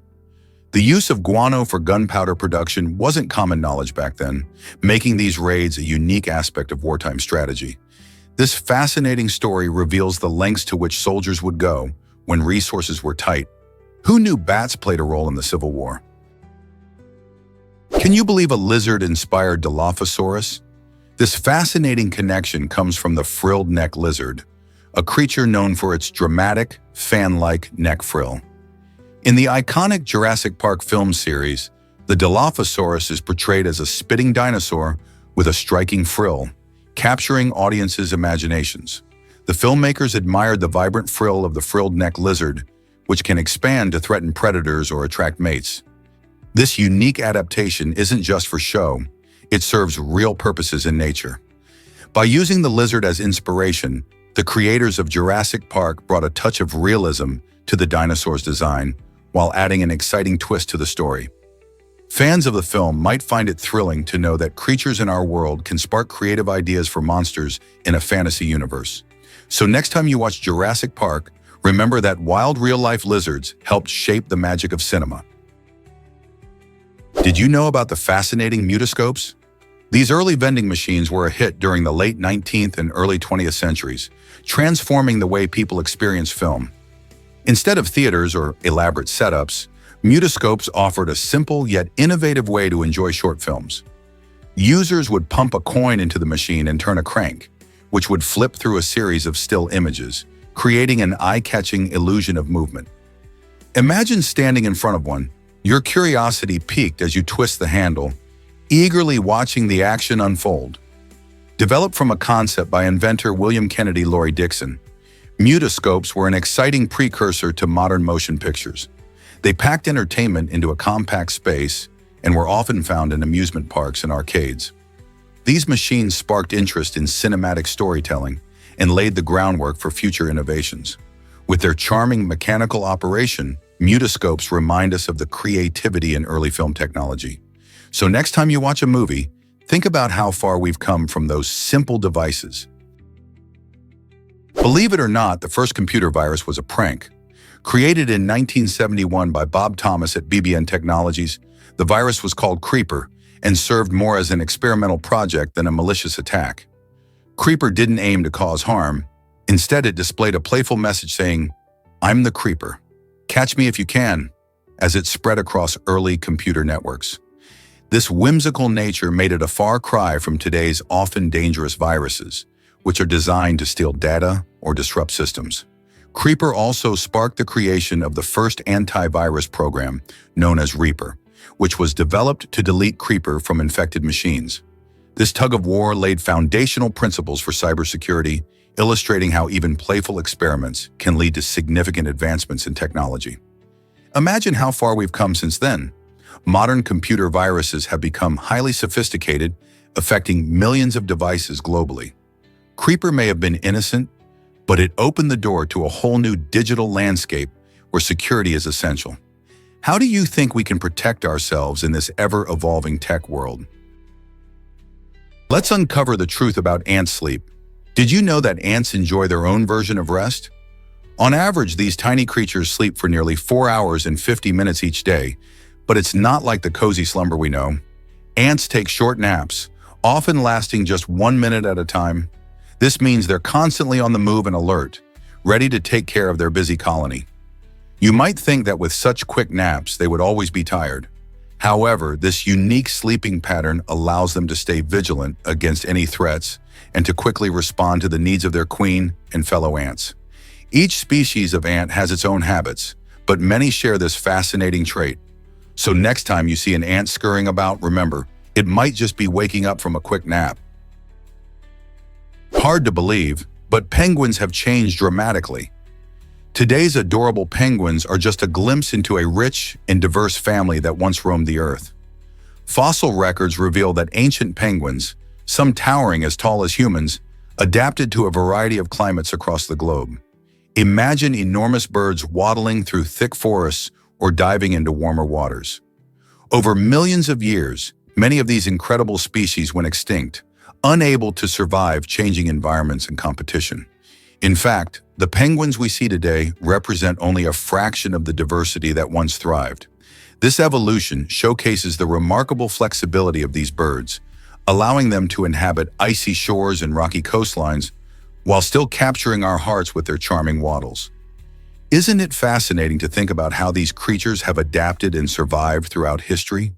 The use of guano for gunpowder production wasn't common knowledge back then, making these raids a unique aspect of wartime strategy. This fascinating story reveals the lengths to which soldiers would go when resources were tight. Who knew bats played a role in the Civil War? Can you believe a lizard-inspired Dilophosaurus? This fascinating connection comes from the frilled neck lizard, a creature known for its dramatic, fan-like neck frill. In the iconic Jurassic Park film series, the Dilophosaurus is portrayed as a spitting dinosaur with a striking frill, capturing audiences' imaginations. The filmmakers admired the vibrant frill of the frilled neck lizard, which can expand to threaten predators or attract mates. This unique adaptation isn't just for show, it serves real purposes in nature. By using the lizard as inspiration, the creators of Jurassic Park brought a touch of realism to the dinosaur's design, while adding an exciting twist to the story. Fans of the film might find it thrilling to know that creatures in our world can spark creative ideas for monsters in a fantasy universe. So next time you watch Jurassic Park, remember that wild real-life lizards helped shape the magic of cinema. Did you know about the fascinating mutoscopes? These early vending machines were a hit during the late 19th and early 20th centuries, transforming the way people experience film. Instead of theaters or elaborate setups, mutoscopes offered a simple yet innovative way to enjoy short films. Users would pump a coin into the machine and turn a crank, which would flip through a series of still images, creating an eye-catching illusion of movement. Imagine standing in front of one, your curiosity piqued as you twist the handle, eagerly watching the action unfold. Developed from a concept by inventor William Kennedy Laurie Dixon, mutoscopes were an exciting precursor to modern motion pictures. They packed entertainment into a compact space and were often found in amusement parks and arcades. These machines sparked interest in cinematic storytelling and laid the groundwork for future innovations. With their charming mechanical operation, mutoscopes remind us of the creativity in early film technology. So next time you watch a movie, think about how far we've come from those simple devices. Believe it or not, the first computer virus was a prank. Created in 1971 by Bob Thomas at BBN Technologies, the virus was called Creeper and served more as an experimental project than a malicious attack. Creeper didn't aim to cause harm. Instead, it displayed a playful message saying, "I'm the Creeper. Catch me if you can," as it spread across early computer networks. This whimsical nature made it a far cry from today's often dangerous viruses, which are designed to steal data or disrupt systems. Creeper also sparked the creation of the first antivirus program, known as Reaper, which was developed to delete Creeper from infected machines. This tug-of-war laid foundational principles for cybersecurity, illustrating how even playful experiments can lead to significant advancements in technology. Imagine how far we've come since then. Modern computer viruses have become highly sophisticated, affecting millions of devices globally. Creeper may have been innocent, but it opened the door to a whole new digital landscape where security is essential. How do you think we can protect ourselves in this ever-evolving tech world? Let's uncover the truth about ant sleep. Did you know that ants enjoy their own version of rest? On average, these tiny creatures sleep for nearly 4 hours and 50 minutes each day, but it's not like the cozy slumber we know. Ants take short naps, often lasting just 1 minute at a time. This means they're constantly on the move and alert, ready to take care of their busy colony. You might think that with such quick naps, they would always be tired. However, this unique sleeping pattern allows them to stay vigilant against any threats and to quickly respond to the needs of their queen and fellow ants. Each species of ant has its own habits, but many share this fascinating trait. So next time you see an ant scurrying about, remember, it might just be waking up from a quick nap. Hard to believe, but penguins have changed dramatically. Today's adorable penguins are just a glimpse into a rich and diverse family that once roamed the earth. Fossil records reveal that ancient penguins, some towering as tall as humans, adapted to a variety of climates across the globe. Imagine enormous birds waddling through thick forests or diving into warmer waters. Over millions of years, many of these incredible species went extinct, unable to survive changing environments and competition. In fact, the penguins we see today represent only a fraction of the diversity that once thrived. This evolution showcases the remarkable flexibility of these birds, allowing them to inhabit icy shores and rocky coastlines while still capturing our hearts with their charming waddles. Isn't it fascinating to think about how these creatures have adapted and survived throughout history?